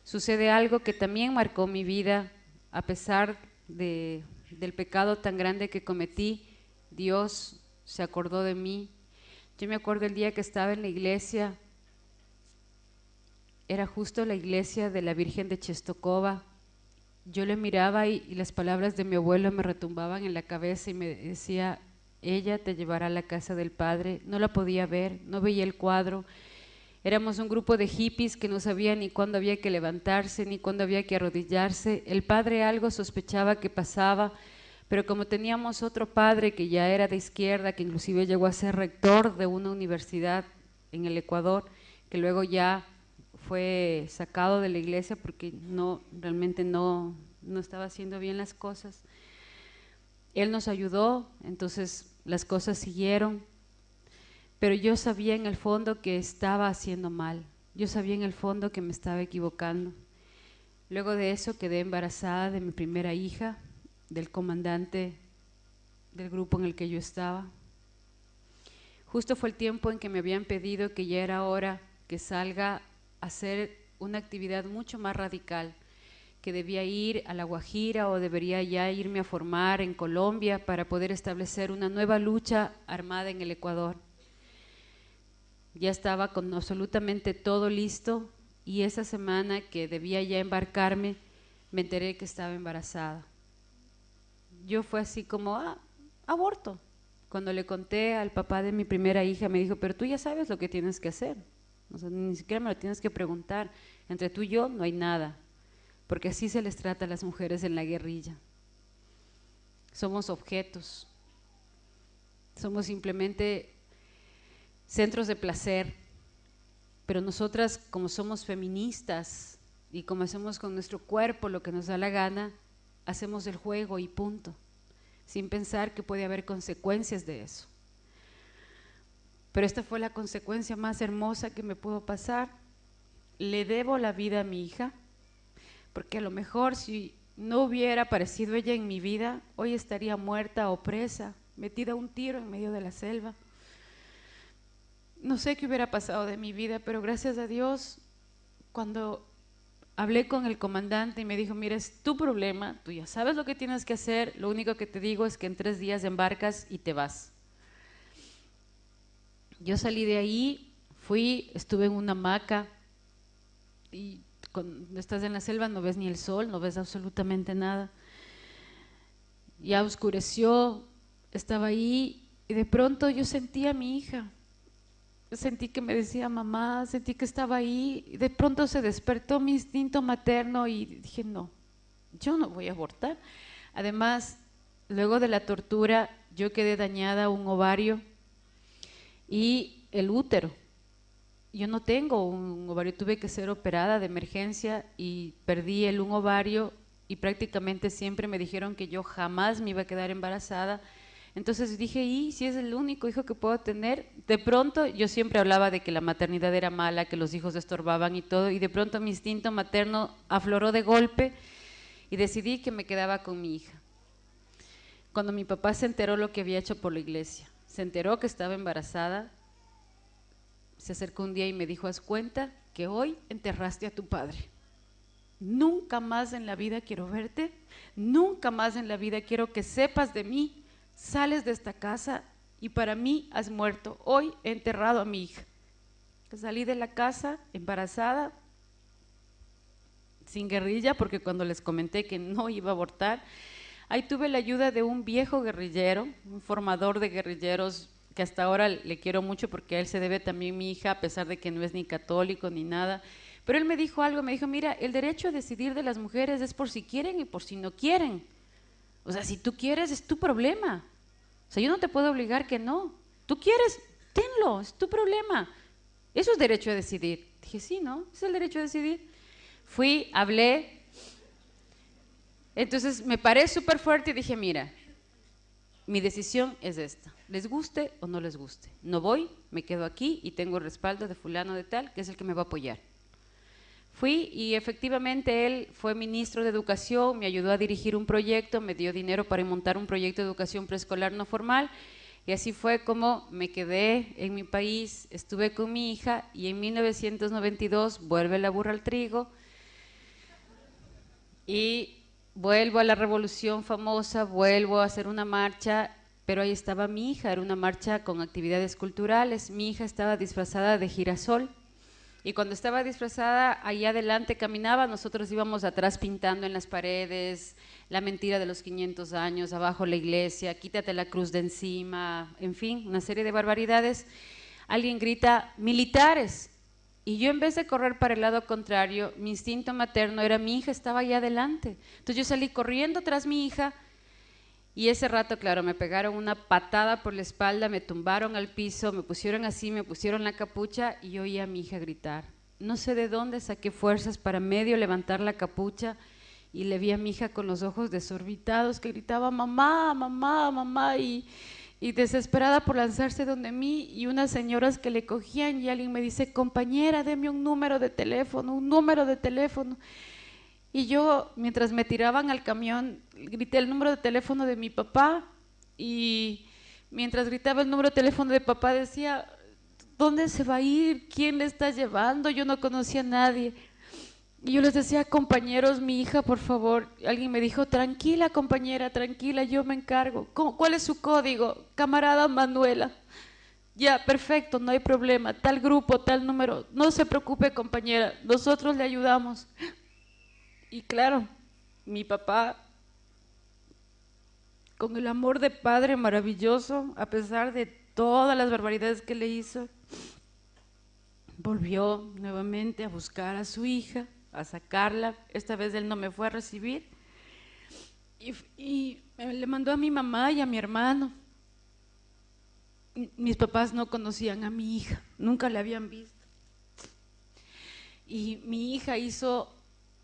sucede algo que también marcó mi vida. A pesar del pecado tan grande que cometí, Dios se acordó de mí. Yo me acuerdo el día que estaba en la iglesia, era justo la iglesia de la Virgen de Czestochowa. Yo le miraba y las palabras de mi abuelo me retumbaban en la cabeza y me decía, ella te llevará a la casa del Padre. No la podía ver, no veía el cuadro. Éramos un grupo de hippies que no sabía ni cuándo había que levantarse, ni cuándo había que arrodillarse. El Padre algo sospechaba que pasaba, pero como teníamos otro padre que ya era de izquierda, que inclusive llegó a ser rector de una universidad en el Ecuador, que luego ya fue sacado de la iglesia porque realmente no estaba haciendo bien las cosas. Él nos ayudó, entonces las cosas siguieron, pero yo sabía en el fondo que estaba haciendo mal, yo sabía en el fondo que me estaba equivocando. Luego de eso quedé embarazada de mi primera hija, del comandante del grupo en el que yo estaba. Justo fue el tiempo en que me habían pedido que ya era hora que salga a hacer una actividad mucho más radical, que debía ir a La Guajira o debería ya irme a formar en Colombia para poder establecer una nueva lucha armada en el Ecuador. Ya estaba con absolutamente todo listo y esa semana que debía ya embarcarme, me enteré que estaba embarazada. Yo fue así como, aborto. Cuando le conté al papá de mi primera hija, me dijo, pero tú ya sabes lo que tienes que hacer. O sea, ni siquiera me lo tienes que preguntar. Entre tú y yo no hay nada, porque así se les trata a las mujeres en la guerrilla. Somos objetos, somos simplemente centros de placer, pero nosotras, como somos feministas y como hacemos con nuestro cuerpo lo que nos da la gana, hacemos el juego y punto, sin pensar que puede haber consecuencias de eso. Pero esta fue la consecuencia más hermosa que me pudo pasar. Le debo la vida a mi hija, porque a lo mejor si no hubiera aparecido ella en mi vida, hoy estaría muerta o presa, metida un tiro en medio de la selva. No sé qué hubiera pasado de mi vida, pero gracias a Dios, cuando hablé con el comandante y me dijo, mira, es tu problema, tú ya sabes lo que tienes que hacer, lo único que te digo es que en 3 días embarcas y te vas. Yo salí de ahí, estuve en una hamaca y cuando estás en la selva no ves ni el sol, no ves absolutamente nada. Ya oscureció, estaba ahí y de pronto yo sentí a mi hija sentí que me decía mamá, sentí que estaba ahí, y de pronto se despertó mi instinto materno y dije, no, yo no voy a abortar. Además, luego de la tortura, yo quedé dañada un ovario y el útero. Yo no tengo un ovario, tuve que ser operada de emergencia y perdí un ovario y prácticamente siempre me dijeron que yo jamás me iba a quedar embarazada. Entonces dije, ¿y si es el único hijo que puedo tener? De pronto yo siempre hablaba de que la maternidad era mala, que los hijos estorbaban y todo, y de pronto mi instinto materno afloró de golpe y decidí que me quedaba con mi hija. Cuando mi papá se enteró lo que había hecho por la iglesia, se enteró que estaba embarazada, se acercó un día y me dijo, haz cuenta que hoy enterraste a tu padre. Nunca más en la vida quiero verte, nunca más en la vida quiero que sepas de mí, sales de esta casa y para mí has muerto. Hoy he enterrado a mi hija. Salí de la casa embarazada, sin guerrilla, porque cuando les comenté que no iba a abortar, ahí tuve la ayuda de un viejo guerrillero, un formador de guerrilleros, que hasta ahora le quiero mucho porque a él se debe también mi hija, a pesar de que no es ni católico ni nada. Pero él me dijo algo, me dijo, mira, el derecho a decidir de las mujeres es por si quieren y por si no quieren. O sea, si tú quieres, es tu problema. O sea, yo no te puedo obligar que no. Tú quieres, tenlo, es tu problema. Eso es derecho a decidir. Dije, sí, ¿no? Es el derecho a decidir. Fui, hablé. Entonces me paré súper fuerte y dije, mira, mi decisión es esta. Les guste o no les guste. No voy, me quedo aquí y tengo el respaldo de fulano de tal, que es el que me va a apoyar. Fui y efectivamente él fue ministro de Educación, me ayudó a dirigir un proyecto, me dio dinero para montar un proyecto de educación preescolar no formal y así fue como me quedé en mi país, estuve con mi hija y en 1992 vuelve la burra al trigo y vuelvo a la revolución famosa, vuelvo a hacer una marcha, pero ahí estaba mi hija, era una marcha con actividades culturales, mi hija estaba disfrazada de girasol. Y cuando estaba disfrazada, ahí adelante caminaba, nosotros íbamos atrás pintando en las paredes, la mentira de los 500 años, abajo la iglesia, quítate la cruz de encima, en fin, una serie de barbaridades. Alguien grita, militares. Y yo en vez de correr para el lado contrario, mi instinto materno era mi hija, estaba ahí adelante. Entonces yo salí corriendo tras mi hija y ese rato, claro, me pegaron una patada por la espalda, me tumbaron al piso, me pusieron así, me pusieron la capucha y yo oí a mi hija gritar. No sé de dónde saqué fuerzas para medio levantar la capucha y le vi a mi hija con los ojos desorbitados que gritaba mamá, mamá, mamá y desesperada por lanzarse donde mí y unas señoras que le cogían y alguien me dice, compañera, deme un número de teléfono, un número de teléfono. Y yo, mientras me tiraban al camión, grité el número de teléfono de mi papá y mientras gritaba el número de teléfono de papá decía, ¿dónde se va a ir? ¿Quién le está llevando? Yo no conocía a nadie. Y yo les decía, compañeros, mi hija, por favor. Alguien me dijo, tranquila, compañera, tranquila, yo me encargo. ¿Cuál es su código? Camarada Manuela. Ya, perfecto, no hay problema. Tal grupo, tal número. No se preocupe, compañera, nosotros le ayudamos. Y claro, mi papá, con el amor de padre maravilloso, a pesar de todas las barbaridades que le hizo, volvió nuevamente a buscar a su hija, a sacarla. Esta vez él no me fue a recibir y le mandó a mi mamá y a mi hermano. Mis papás no conocían a mi hija, nunca la habían visto. Y mi hija hizo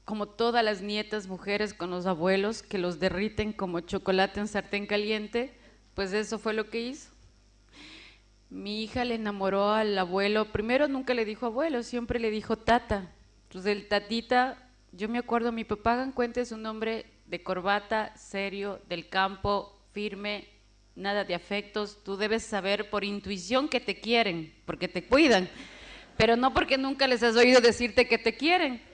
como todas las nietas mujeres con los abuelos, que los derriten como chocolate en sartén caliente, pues eso fue lo que hizo. Mi hija le enamoró al abuelo, primero nunca le dijo abuelo, siempre le dijo tata. Entonces el tatita, yo me acuerdo, mi papá, hagan cuenta, es un hombre de corbata, serio, del campo, firme, nada de afectos. Tú debes saber por intuición que te quieren, porque te cuidan, pero no porque nunca les has oído decirte que te quieren.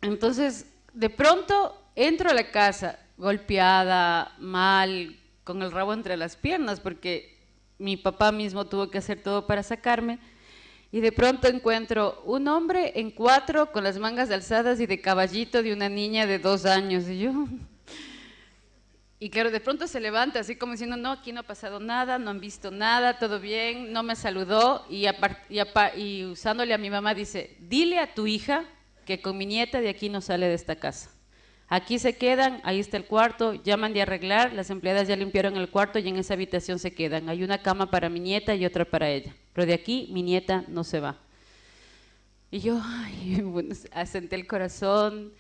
Entonces, de pronto entro a la casa golpeada, mal, con el rabo entre las piernas, porque mi papá mismo tuvo que hacer todo para sacarme, y de pronto encuentro un hombre en cuatro con las mangas alzadas y de caballito de una niña de 2 años, y yo, Y claro, de pronto se levanta así como diciendo, no, aquí no ha pasado nada, no han visto nada, todo bien, no me saludó. Y usándole a mi mamá dice, dile a tu hija que con mi nieta de aquí no sale de esta casa. Aquí se quedan, ahí está el cuarto, llaman de arreglar, las empleadas ya limpiaron el cuarto y en esa habitación se quedan. Hay una cama para mi nieta y otra para ella. Pero de aquí mi nieta no se va. Y yo, ay, bueno, asenté el corazón,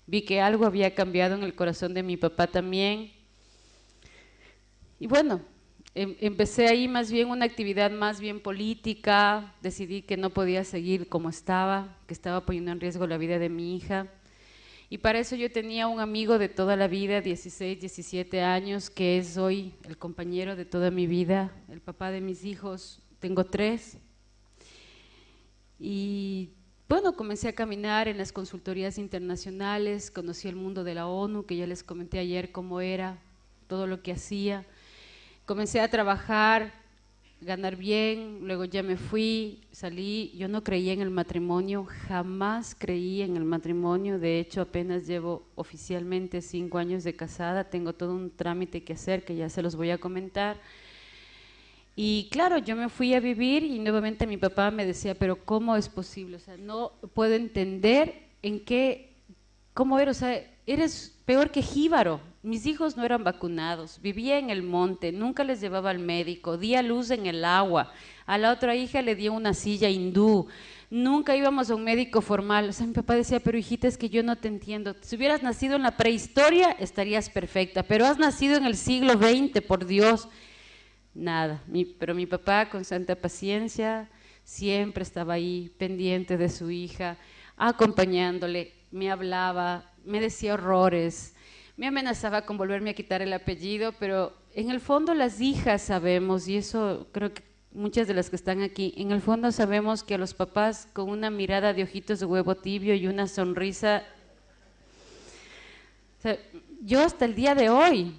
vi que algo había cambiado en el corazón de mi papá también. Y bueno, empecé ahí más bien una actividad más bien política, decidí que no podía seguir como estaba, que estaba poniendo en riesgo la vida de mi hija. Y para eso yo tenía un amigo de toda la vida, 16, 17 años, que es hoy el compañero de toda mi vida, el papá de mis hijos, tengo 3. Y bueno, comencé a caminar en las consultorías internacionales, conocí el mundo de la ONU, que ya les comenté ayer cómo era, todo lo que hacía. Comencé a trabajar, ganar bien, luego ya me fui, salí. Yo no creía en el matrimonio, jamás creí en el matrimonio. De hecho, apenas llevo oficialmente 5 años de casada, tengo todo un trámite que hacer que ya se los voy a comentar. Y claro, yo me fui a vivir y nuevamente mi papá me decía, pero ¿cómo es posible? O sea, no puedo entender cómo eres, o sea, eres peor que jíbaro. Mis hijos no eran vacunados, vivía en el monte, nunca les llevaba al médico, di a luz en el agua, a la otra hija le dio una silla hindú, nunca íbamos a un médico formal. O sea, mi papá decía, pero hijita, es que yo no te entiendo, si hubieras nacido en la prehistoria estarías perfecta, pero has nacido en el siglo XX, por Dios. Nada, pero mi papá con santa paciencia siempre estaba ahí pendiente de su hija, acompañándole, me hablaba, me decía horrores, me amenazaba con volverme a quitar el apellido, pero en el fondo las hijas sabemos, y eso creo que muchas de las que están aquí, en el fondo sabemos que a los papás con una mirada de ojitos de huevo tibio y una sonrisa, o sea, yo hasta el día de hoy,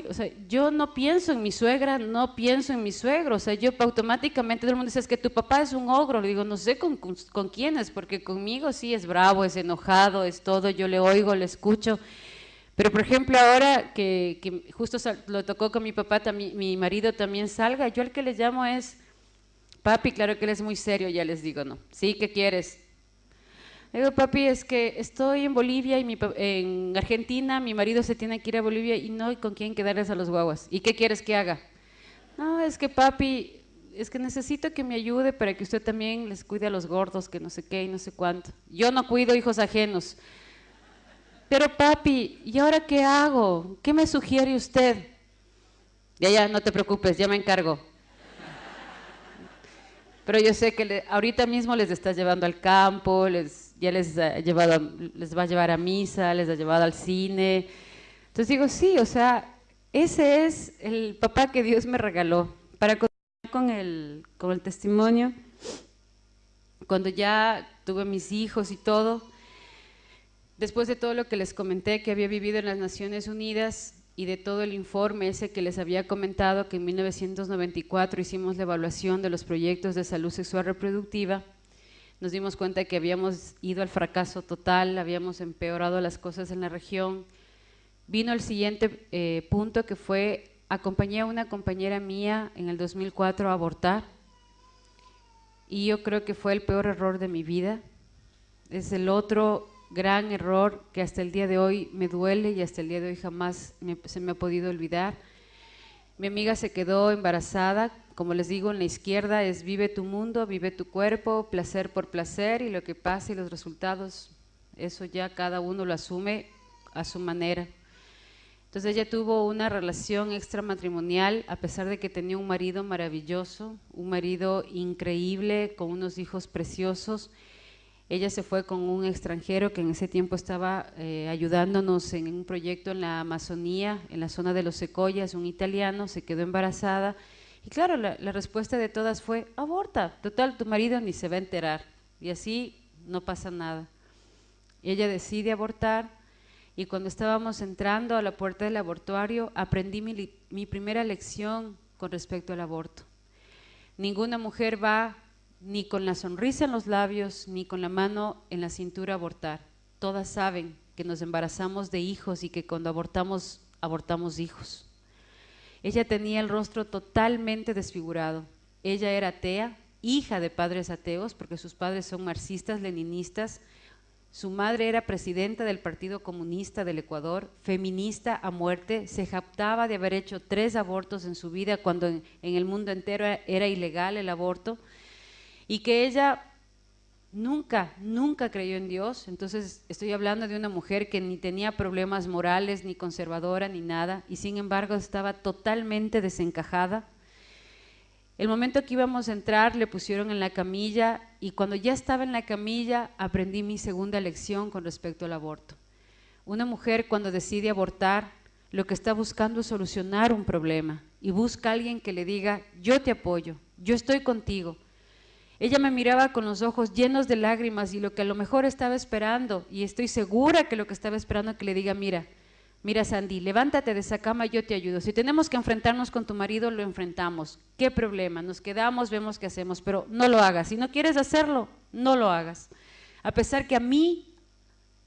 o sea, yo no pienso en mi suegra, no pienso en mi suegro, o sea, yo automáticamente todo el mundo dice, es que tu papá es un ogro. Le digo, no sé con quién es, porque conmigo sí es bravo, es enojado, es todo, yo le oigo, le escucho. Pero por ejemplo ahora que justo lo tocó con mi papá, mi marido también salga, yo al que le llamo es, papi, claro que él es muy serio, ya les digo, no, sí, ¿qué quieres? Le digo, papi, es que estoy en Bolivia y en Argentina, mi marido se tiene que ir a Bolivia y no hay con quién quedarles a los guaguas. ¿Y qué quieres que haga? No, es que papi, es que necesito que me ayude para que usted también les cuide a los gordos, que no sé qué y no sé cuánto. Yo no cuido hijos ajenos. Pero papi, ¿y ahora qué hago? ¿Qué me sugiere usted? Ya, no te preocupes, ya me encargo. Pero yo sé que ahorita mismo les estás llevando al campo, ya les va a llevar a misa, les ha llevado al cine. Entonces digo, sí, o sea, ese es el papá que Dios me regaló. Para continuar con el testimonio, cuando ya tuve mis hijos y todo, después de todo lo que les comenté que había vivido en las Naciones Unidas y de todo el informe ese que les había comentado, que en 1994 hicimos la evaluación de los proyectos de salud sexual reproductiva, nos dimos cuenta que habíamos ido al fracaso total, habíamos empeorado las cosas en la región. Vino el siguiente punto, que fue, acompañé a una compañera mía en el 2004 a abortar, y yo creo que fue el peor error de mi vida. Es el otro gran error que hasta el día de hoy me duele y hasta el día de hoy jamás se me ha podido olvidar. Mi amiga se quedó embarazada, como les digo, en la izquierda es vive tu mundo, vive tu cuerpo, placer por placer, y lo que pasa y los resultados, eso ya cada uno lo asume a su manera. Entonces ella tuvo una relación extramatrimonial, a pesar de que tenía un marido maravilloso, un marido increíble, con unos hijos preciosos. Ella se fue con un extranjero que en ese tiempo estaba ayudándonos en un proyecto en la Amazonía, en la zona de los secoyas, un italiano, se quedó embarazada. Y claro, la respuesta de todas fue, aborta, total, tu marido ni se va a enterar. Y así no pasa nada. Y ella decide abortar, y cuando estábamos entrando a la puerta del abortuario, aprendí mi primera lección con respecto al aborto. Ninguna mujer va ni con la sonrisa en los labios, ni con la mano en la cintura a abortar. Todas saben que nos embarazamos de hijos y que cuando abortamos abortamos hijos. Ella tenía el rostro totalmente desfigurado. Ella era atea, hija de padres ateos, porque sus padres son marxistas, leninistas. Su madre era presidenta del Partido Comunista del Ecuador, feminista a muerte, se jactaba de haber hecho 3 abortos en su vida cuando en el mundo entero era ilegal el aborto, y que ella nunca creyó en Dios. Entonces estoy hablando de una mujer que ni tenía problemas morales, ni conservadora, ni nada, y sin embargo estaba totalmente desencajada. El momento que íbamos a entrar le pusieron en la camilla, y cuando ya estaba en la camilla aprendí mi segunda lección con respecto al aborto. Una mujer cuando decide abortar lo que está buscando es solucionar un problema y busca a alguien que le diga: yo te apoyo, yo estoy contigo. Ella me miraba con los ojos llenos de lágrimas, y lo que a lo mejor estaba esperando, y estoy segura que lo que estaba esperando es que le diga: mira Sandy, levántate de esa cama, yo te ayudo. Si tenemos que enfrentarnos con tu marido, lo enfrentamos. ¿Qué problema? Nos quedamos, vemos qué hacemos, pero no lo hagas. Si no quieres hacerlo, no lo hagas. A pesar que a mi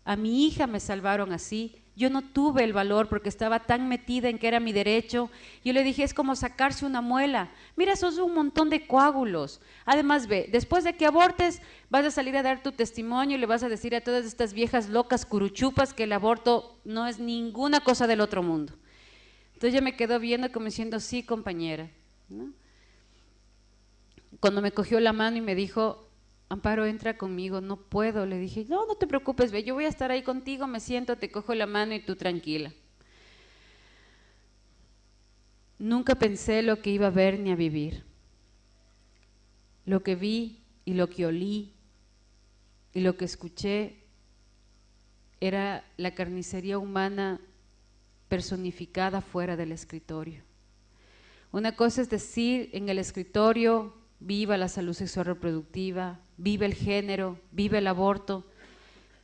hija me salvaron así, yo no tuve el valor porque estaba tan metida en que era mi derecho. Yo le dije: es como sacarse una muela. Mira, sos un montón de coágulos. Además, ve, después de que abortes, vas a salir a dar tu testimonio y le vas a decir a todas estas viejas locas curuchupas que el aborto no es ninguna cosa del otro mundo. Entonces ella me quedó viendo como diciendo: sí, compañera, ¿no? Cuando me cogió la mano y me dijo: Amparo, entra conmigo. No puedo, le dije. No te preocupes, ve, yo voy a estar ahí contigo, me siento, te cojo la mano y tú tranquila. Nunca pensé lo que iba a ver ni a vivir. Lo que vi y lo que olí y lo que escuché era la carnicería humana personificada fuera del escritorio. Una cosa es decir en el escritorio: viva la salud sexual reproductiva, viva el género, viva el aborto,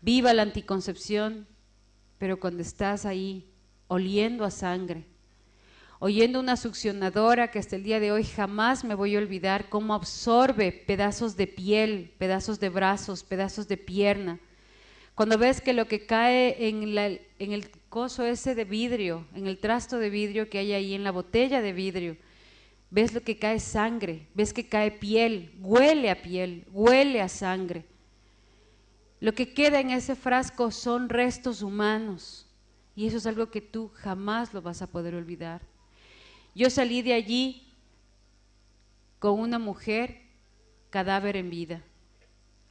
viva la anticoncepción, pero cuando estás ahí oliendo a sangre, oyendo una succionadora que hasta el día de hoy jamás me voy a olvidar cómo absorbe pedazos de piel, pedazos de brazos, pedazos de pierna, cuando ves que lo que cae en el coso ese de vidrio, en el trasto de vidrio que hay ahí, en la botella de vidrio, ves lo que cae sangre, ves que cae piel, huele a sangre. Lo que queda en ese frasco son restos humanos, y eso es algo que tú jamás lo vas a poder olvidar. Yo salí de allí con una mujer cadáver en vida.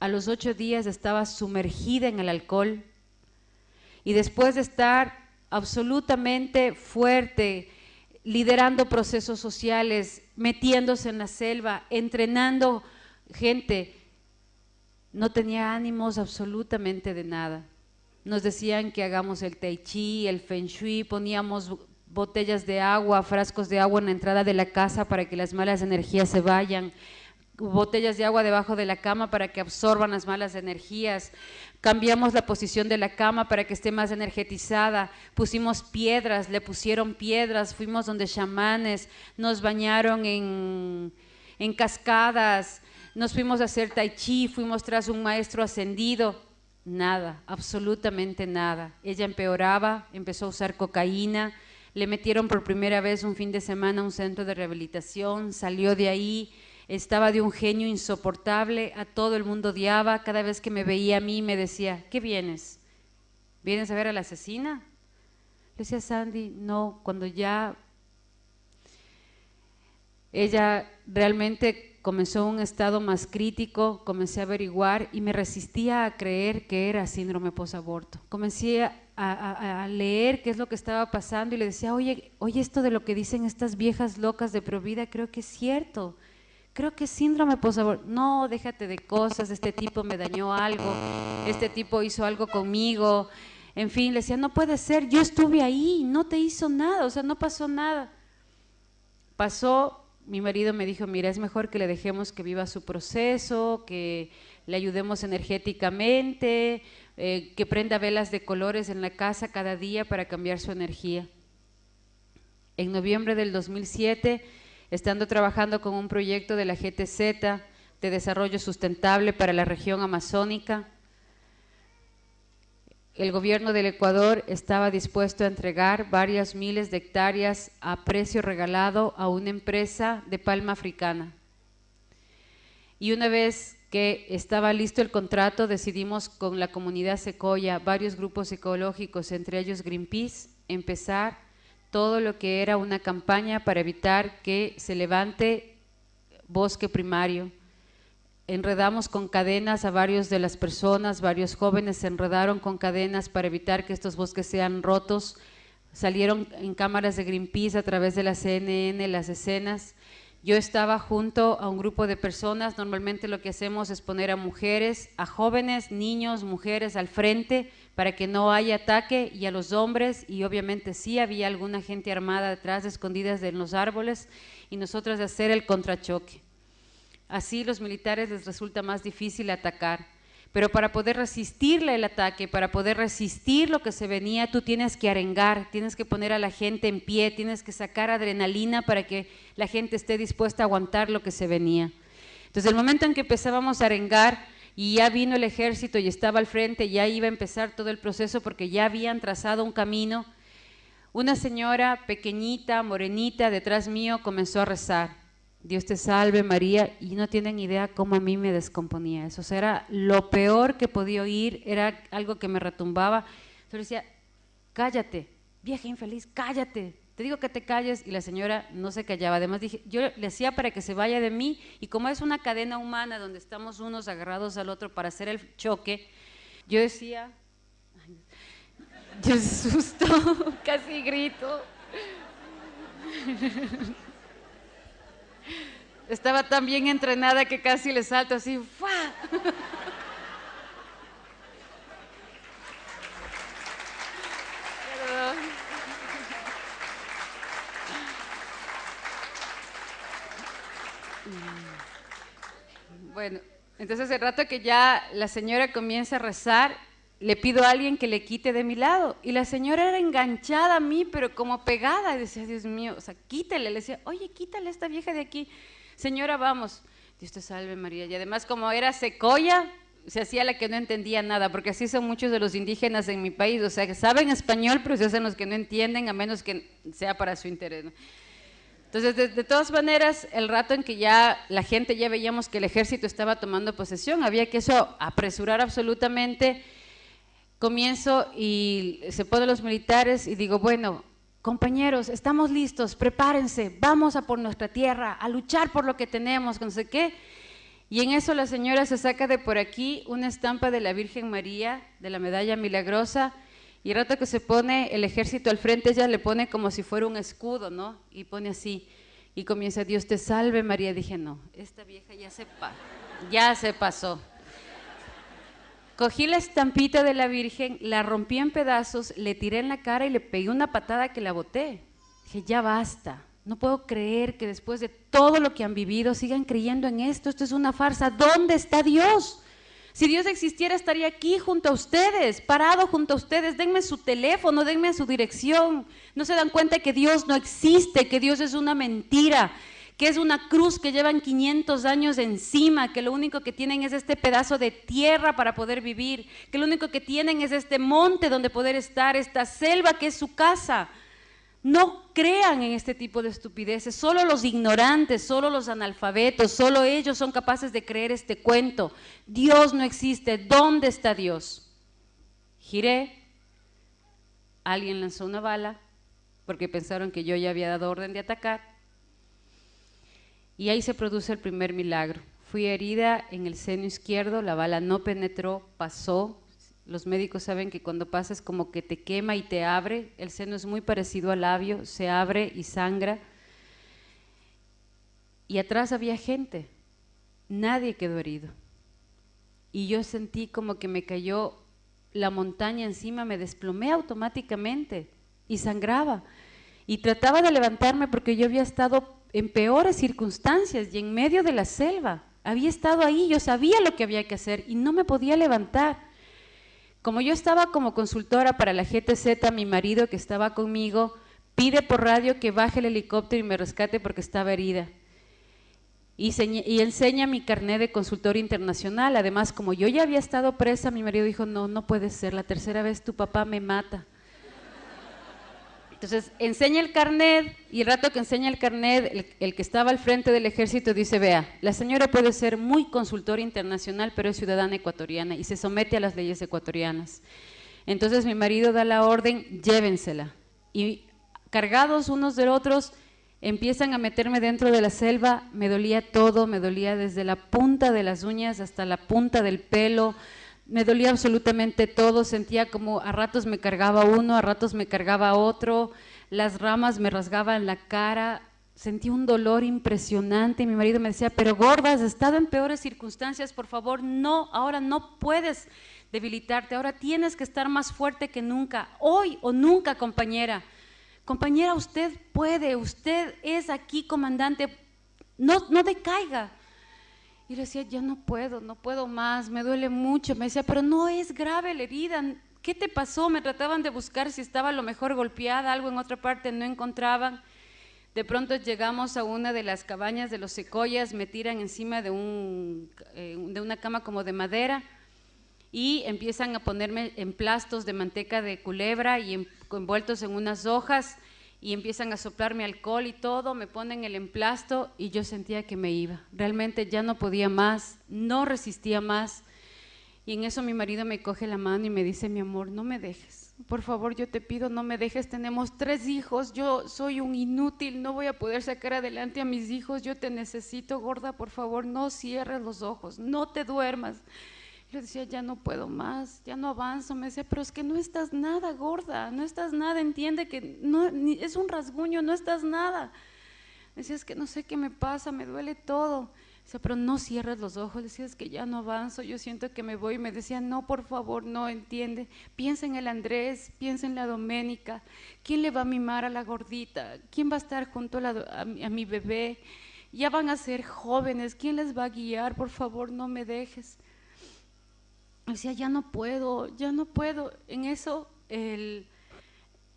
A los 8 días estaba sumergida en el alcohol, y después de estar absolutamente fuerte, liderando procesos sociales, metiéndose en la selva, entrenando gente, no tenía ánimos absolutamente de nada. Nos decían que hagamos el tai chi, el feng shui, poníamos botellas de agua, frascos de agua en la entrada de la casa para que las malas energías se vayan, botellas de agua debajo de la cama para que absorban las malas energías. Cambiamos la posición de la cama para que esté más energetizada, pusimos piedras, le pusieron piedras, fuimos donde chamanes, nos bañaron en cascadas, nos fuimos a hacer tai chi, fuimos tras un maestro ascendido. Nada, absolutamente nada. Ella empeoraba, empezó a usar cocaína, le metieron por primera vez un fin de semana a un centro de rehabilitación, salió de ahí. Estaba de un genio insoportable, a todo el mundo odiaba. Cada vez que me veía a mí me decía: ¿qué vienes? ¿Vienes a ver a la asesina? Le decía: Sandy, no. Cuando ya ella realmente comenzó un estado más crítico, comencé a averiguar y me resistía a creer que era síndrome posaborto. Comencé a leer qué es lo que estaba pasando y le decía: oye, esto de lo que dicen estas viejas locas de Provida, creo que es cierto. Creo que es síndrome posaborto. No, déjate de cosas, este tipo me dañó algo, este tipo hizo algo conmigo. En fin, le decía: no puede ser, yo estuve ahí, no te hizo nada, o sea, no pasó nada. Pasó, mi marido me dijo: mira, es mejor que le dejemos que viva su proceso, que le ayudemos energéticamente, que prenda velas de colores en la casa cada día para cambiar su energía. En noviembre del 2007, estando trabajando con un proyecto de la GTZ de desarrollo sustentable para la región amazónica, el gobierno del Ecuador estaba dispuesto a entregar varias miles de hectáreas a precio regalado a una empresa de palma africana. Y una vez que estaba listo el contrato, decidimos con la comunidad Secoya, varios grupos ecológicos, entre ellos Greenpeace, empezar todo lo que era una campaña para evitar que se levante bosque primario. Enredamos con cadenas a varios de las personas, varios jóvenes se enredaron con cadenas para evitar que estos bosques sean rotos. Salieron en cámaras de Greenpeace a través de la CNN las escenas. Yo estaba junto a un grupo de personas, normalmente lo que hacemos es poner a mujeres, a jóvenes, niños, mujeres al frente para que no haya ataque, y a los hombres, y obviamente sí había alguna gente armada detrás, escondidas en los árboles, y nosotros de hacer el contrachoque. Así los militares les resulta más difícil atacar, pero para poder resistirle el ataque, para poder resistir lo que se venía, tú tienes que arengar, tienes que poner a la gente en pie, tienes que sacar adrenalina para que la gente esté dispuesta a aguantar lo que se venía. Entonces, el momento en que empezábamos a arengar y ya vino el ejército y estaba al frente, ya iba a empezar todo el proceso porque ya habían trazado un camino, una señora pequeñita, morenita, detrás mío comenzó a rezar. Dios te salve María, y no tienen idea cómo a mí me descomponía eso, o sea, era lo peor que podía oír, era algo que me retumbaba. Yo decía, cállate, vieja infeliz, cállate, te digo que te calles, y la señora no se callaba. Además dije, yo le hacía para que se vaya de mí, y como es una cadena humana donde estamos unos agarrados al otro para hacer el choque, yo decía, ay, yo susto, casi grito. Estaba tan bien entrenada que casi le salto así, ¡fua! Bueno, entonces el rato que ya la señora comienza a rezar, le pido a alguien que le quite de mi lado, y la señora era enganchada a mí, pero como pegada, y decía, Dios mío, o sea, quítale, le decía, oye, quítale a esta vieja de aquí, señora, vamos, Dios te salve María, y además como era Secoya, se hacía la que no entendía nada, porque así son muchos de los indígenas en mi país, o sea, que saben español, pero se hacen los que no entienden, a menos que sea para su interés, ¿no? Entonces, de todas maneras, el rato en que ya la gente, ya veíamos que el ejército estaba tomando posesión, había que eso apresurar absolutamente. Comienzo y se ponen los militares y digo, bueno, compañeros, estamos listos, prepárense, vamos a por nuestra tierra, a luchar por lo que tenemos, no sé qué. Y en eso la señora se saca de por aquí una estampa de la Virgen María, de la medalla milagrosa, y el rato que se pone el ejército al frente, ella le pone como si fuera un escudo, ¿no? Y pone así, y comienza, Dios te salve María. Dije, no, esta vieja ya se pasó. Cogí la estampita de la Virgen, la rompí en pedazos, le tiré en la cara y le pegué una patada que la boté. Dije, ya basta, no puedo creer que después de todo lo que han vivido sigan creyendo en esto, esto es una farsa. ¿Dónde está Dios? Si Dios existiera, estaría aquí junto a ustedes, parado junto a ustedes. Denme su teléfono, denme su dirección. ¿No se dan cuenta que Dios no existe, que Dios es una mentira, que es una cruz que llevan 500 años encima, que lo único que tienen es este pedazo de tierra para poder vivir, que lo único que tienen es este monte donde poder estar, esta selva que es su casa? No crean en este tipo de estupideces, solo los ignorantes, solo los analfabetos, solo ellos son capaces de creer este cuento. Dios no existe, ¿dónde está Dios? Giré, alguien lanzó una bala, porque pensaron que yo ya había dado orden de atacar, y ahí se produce el primer milagro. Fui herida en el seno izquierdo, la bala no penetró, pasó. Los médicos saben que cuando pasa es como que te quema y te abre, el seno es muy parecido al labio, se abre y sangra. Y atrás había gente, nadie quedó herido. Y yo sentí como que me cayó la montaña encima, me desplomé automáticamente y sangraba. Y trataba de levantarme porque yo había estado en peores circunstancias y en medio de la selva. Había estado ahí, yo sabía lo que había que hacer y no me podía levantar. Como yo estaba como consultora para la GTZ, mi marido que estaba conmigo pide por radio que baje el helicóptero y me rescate porque estaba herida. y enseña mi carnet de consultor internacional. Además, como yo ya había estado presa, mi marido dijo, no, no puede ser, la tercera vez tu papá me mata. Entonces, enseña el carnet, y el rato que enseña el carnet, el que estaba al frente del ejército dice, vea, la señora puede ser muy consultora internacional, pero es ciudadana ecuatoriana y se somete a las leyes ecuatorianas. Entonces mi marido da la orden, llévensela. Y cargados unos de otros, empiezan a meterme dentro de la selva, me dolía todo, me dolía desde la punta de las uñas hasta la punta del pelo, me dolía absolutamente todo, sentía como a ratos me cargaba uno, a ratos me cargaba otro, las ramas me rasgaban la cara, sentí un dolor impresionante y mi marido me decía, pero gorda, has estado en peores circunstancias, por favor, no, ahora no puedes debilitarte, ahora tienes que estar más fuerte que nunca, hoy o nunca, compañera. Compañera, usted puede, usted es aquí comandante, no decaiga. Y le decía, ya no puedo más, me duele mucho. Me decía, pero no es grave la herida, ¿qué te pasó? Me trataban de buscar si estaba a lo mejor golpeada, algo en otra parte, no encontraban. De pronto llegamos a una de las cabañas de los secoyas, me tiran encima de una cama como de madera y empiezan a ponerme emplastos de manteca de culebra y envueltos en unas hojas, y empiezan a soplarme alcohol y todo, me ponen el emplasto y yo sentía que me iba. Realmente ya no podía más, no resistía más. Y en eso mi marido me coge la mano y me dice, mi amor, no me dejes. Por favor, yo te pido, no me dejes. Tenemos 3 hijos, yo soy un inútil, no voy a poder sacar adelante a mis hijos. Yo te necesito, gorda, por favor, no cierres los ojos, no te duermas. Yo decía, ya no puedo más, ya no avanzo. Me decía, pero es que no estás nada, gorda, no estás nada, entiende que no, es un rasguño, no estás nada. Me decía, es que no sé qué me pasa, me duele todo. Decía, pero no cierres los ojos. Decía, es que ya no avanzo, yo siento que me voy. Me decía, no, por favor, no, entiende. Piensa en el Andrés, piensa en la Doménica. ¿Quién le va a mimar a la gordita? ¿Quién va a estar junto a mi bebé? Ya van a ser jóvenes, ¿quién les va a guiar? Por favor, no me dejes. Decía, ya no puedo. En eso, el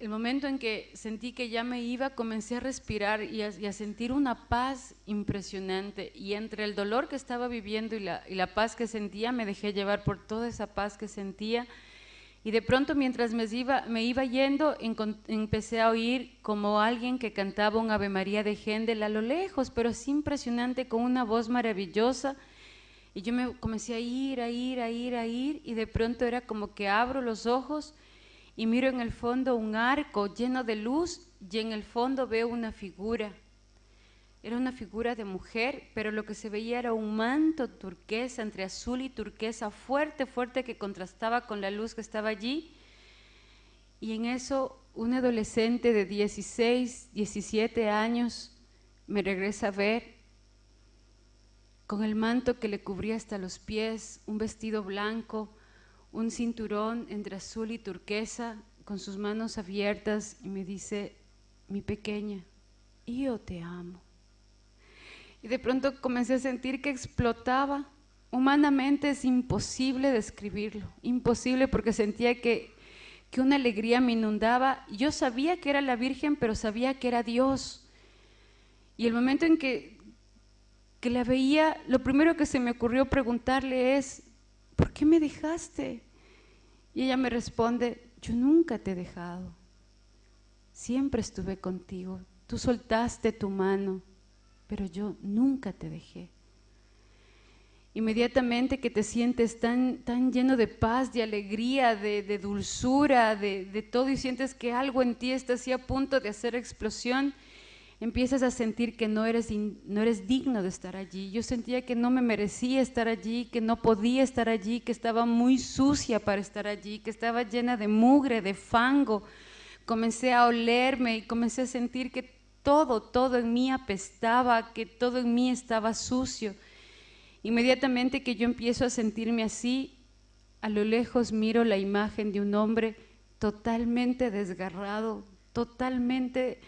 momento en que sentí que ya me iba, comencé a respirar y a sentir una paz impresionante. Y entre el dolor que estaba viviendo y la paz que sentía, me dejé llevar por toda esa paz que sentía. Y de pronto, mientras me iba yendo, empecé a oír como alguien que cantaba un Ave María de Händel a lo lejos, pero es impresionante, con una voz maravillosa. Y yo me comencé a ir, y de pronto era como que abro los ojos y miro en el fondo un arco lleno de luz, y en el fondo veo una figura. Era una figura de mujer, pero lo que se veía era un manto turquesa, entre azul y turquesa, fuerte, que contrastaba con la luz que estaba allí. Y en eso, un adolescente de 16, 17 años me regresa a ver, con el manto que le cubría hasta los pies, un vestido blanco, un cinturón entre azul y turquesa, con sus manos abiertas, y me dice, mi pequeña, yo te amo. Y de pronto comencé a sentir que explotaba. Humanamente es imposible describirlo, imposible, porque sentía que una alegría me inundaba. Yo sabía que era la Virgen, pero sabía que era Dios. Y el momento en que la veía, lo primero que se me ocurrió preguntarle es, ¿por qué me dejaste? Y ella me responde, yo nunca te he dejado, siempre estuve contigo, tú soltaste tu mano, pero yo nunca te dejé. Inmediatamente que te sientes tan lleno de paz, de alegría, de dulzura, de todo, y sientes que algo en ti está así a punto de hacer explosión, empiezas a sentir que no eres digno de estar allí. Yo sentía que no me merecía estar allí, que no podía estar allí, que estaba muy sucia para estar allí, que estaba llena de mugre, de fango. Comencé a olerme y comencé a sentir que todo en mí apestaba, que todo en mí estaba sucio. Inmediatamente que yo empiezo a sentirme así, a lo lejos miro la imagen de un hombre totalmente desgarrado, totalmente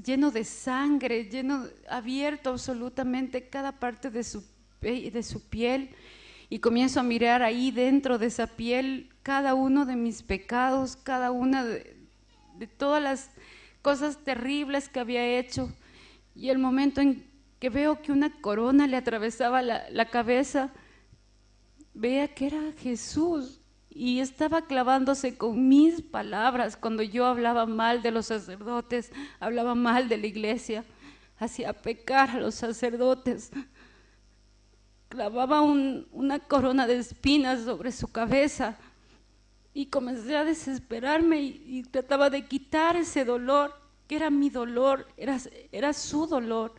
lleno de sangre, abierto absolutamente cada parte de su piel, y comienzo a mirar ahí dentro de esa piel cada uno de mis pecados, cada una de todas las cosas terribles que había hecho. Y el momento en que veo que una corona le atravesaba la cabeza, veía que era Jesús y estaba clavándose con mis palabras cuando yo hablaba mal de los sacerdotes, hablaba mal de la iglesia, hacía pecar a los sacerdotes, clavaba una corona de espinas sobre su cabeza y comencé a desesperarme y trataba de quitar ese dolor, que era mi dolor, era su dolor.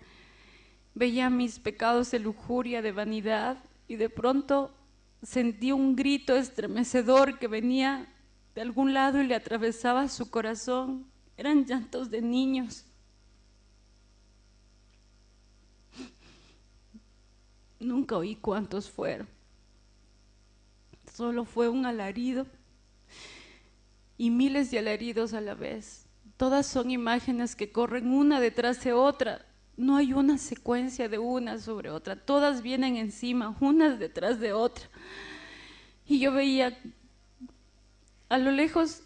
Veía mis pecados de lujuria, de vanidad, y de pronto sentí un grito estremecedor que venía de algún lado y le atravesaba su corazón. Eran llantos de niños. Nunca oí cuántos fueron. Solo fue un alarido y miles de alaridos a la vez. Todas son imágenes que corren una detrás de otra. No hay una secuencia de una sobre otra, todas vienen encima, unas detrás de otra. Y yo veía a lo lejos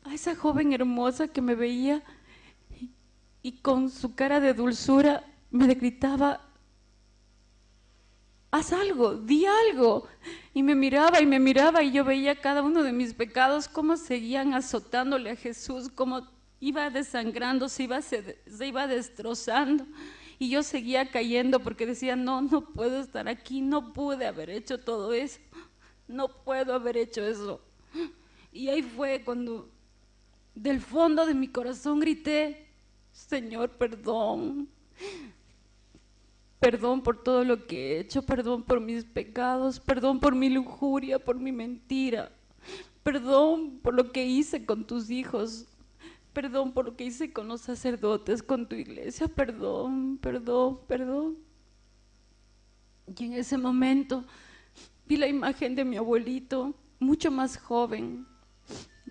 a esa joven hermosa que me veía y con su cara de dulzura me gritaba: haz algo, di algo. Y me miraba y yo veía cada uno de mis pecados, cómo seguían azotándole a Jesús, cómo iba desangrando, se iba destrozando, y yo seguía cayendo porque decía: no puedo estar aquí, no pude haber hecho todo eso, no puedo haber hecho eso. Y ahí fue cuando del fondo de mi corazón grité: Señor, perdón, perdón por todo lo que he hecho, perdón por mis pecados, perdón por mi lujuria, por mi mentira, perdón por lo que hice con tus hijos, perdón por lo que hice con los sacerdotes, con tu iglesia, perdón, perdón, perdón. Y en ese momento vi la imagen de mi abuelito, mucho más joven,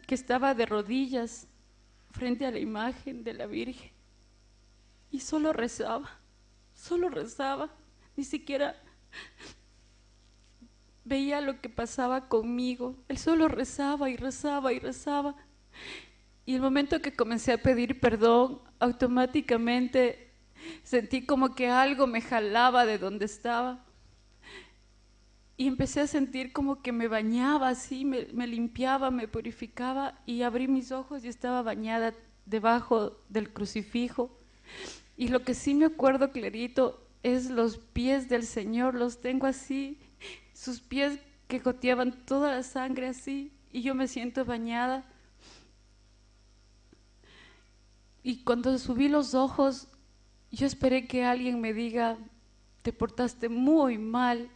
que estaba de rodillas frente a la imagen de la Virgen y solo rezaba, ni siquiera veía lo que pasaba conmigo, él solo rezaba y rezaba y rezaba. Y el momento que comencé a pedir perdón, automáticamente sentí como que algo me jalaba de donde estaba. Y empecé a sentir como que me bañaba así, me limpiaba, me purificaba, y abrí mis ojos y estaba bañada debajo del crucifijo. Y lo que sí me acuerdo clarito es los pies del Señor, los tengo así, sus pies que goteaban toda la sangre así, y yo me siento bañada. Y cuando subí los ojos, yo esperé que alguien me diga: te portaste muy mal.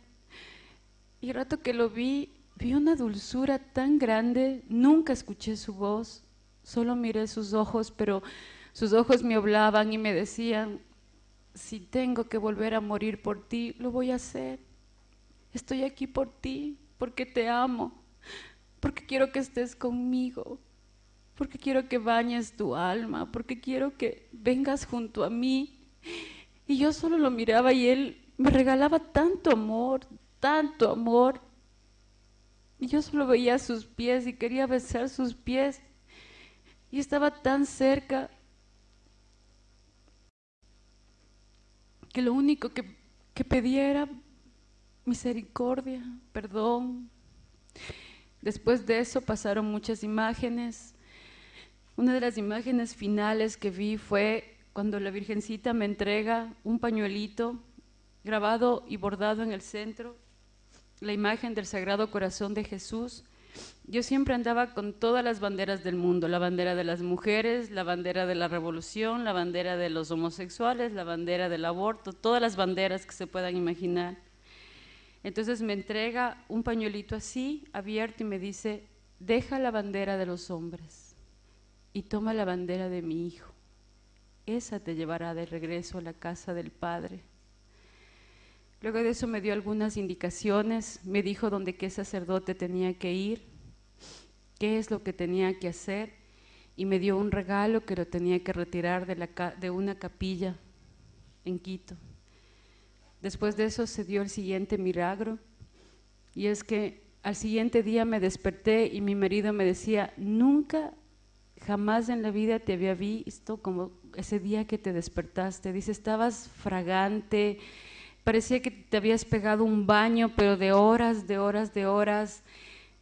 Y el rato que lo vi una dulzura tan grande, nunca escuché su voz, solo miré sus ojos, pero sus ojos me hablaban y me decían: si tengo que volver a morir por ti, lo voy a hacer. Estoy aquí por ti, porque te amo, porque quiero que estés conmigo, porque quiero que bañes tu alma, porque quiero que vengas junto a mí. Y yo solo lo miraba y él me regalaba tanto amor, tanto amor. Y yo solo veía sus pies y quería besar sus pies. Y estaba tan cerca que lo único que pedía era misericordia, perdón. Después de eso pasaron muchas imágenes. Una de las imágenes finales que vi fue cuando la Virgencita me entrega un pañuelito grabado y bordado en el centro, la imagen del Sagrado Corazón de Jesús. Yo siempre andaba con todas las banderas del mundo: la bandera de las mujeres, la bandera de la revolución, la bandera de los homosexuales, la bandera del aborto, todas las banderas que se puedan imaginar. Entonces me entrega un pañuelito así, abierto, y me dice: deja la bandera de los hombres y toma la bandera de mi hijo. Esa te llevará de regreso a la casa del Padre. Luego de eso me dio algunas indicaciones, me dijo dónde qué sacerdote tenía que ir, qué es lo que tenía que hacer, y me dio un regalo que lo tenía que retirar de una capilla en Quito. Después de eso se dio el siguiente milagro, y es que al siguiente día me desperté y mi marido me decía: nunca, jamás en la vida te había visto como ese día que te despertaste. Dice, estabas fragante, parecía que te habías pegado un baño, pero de horas, de horas, de horas.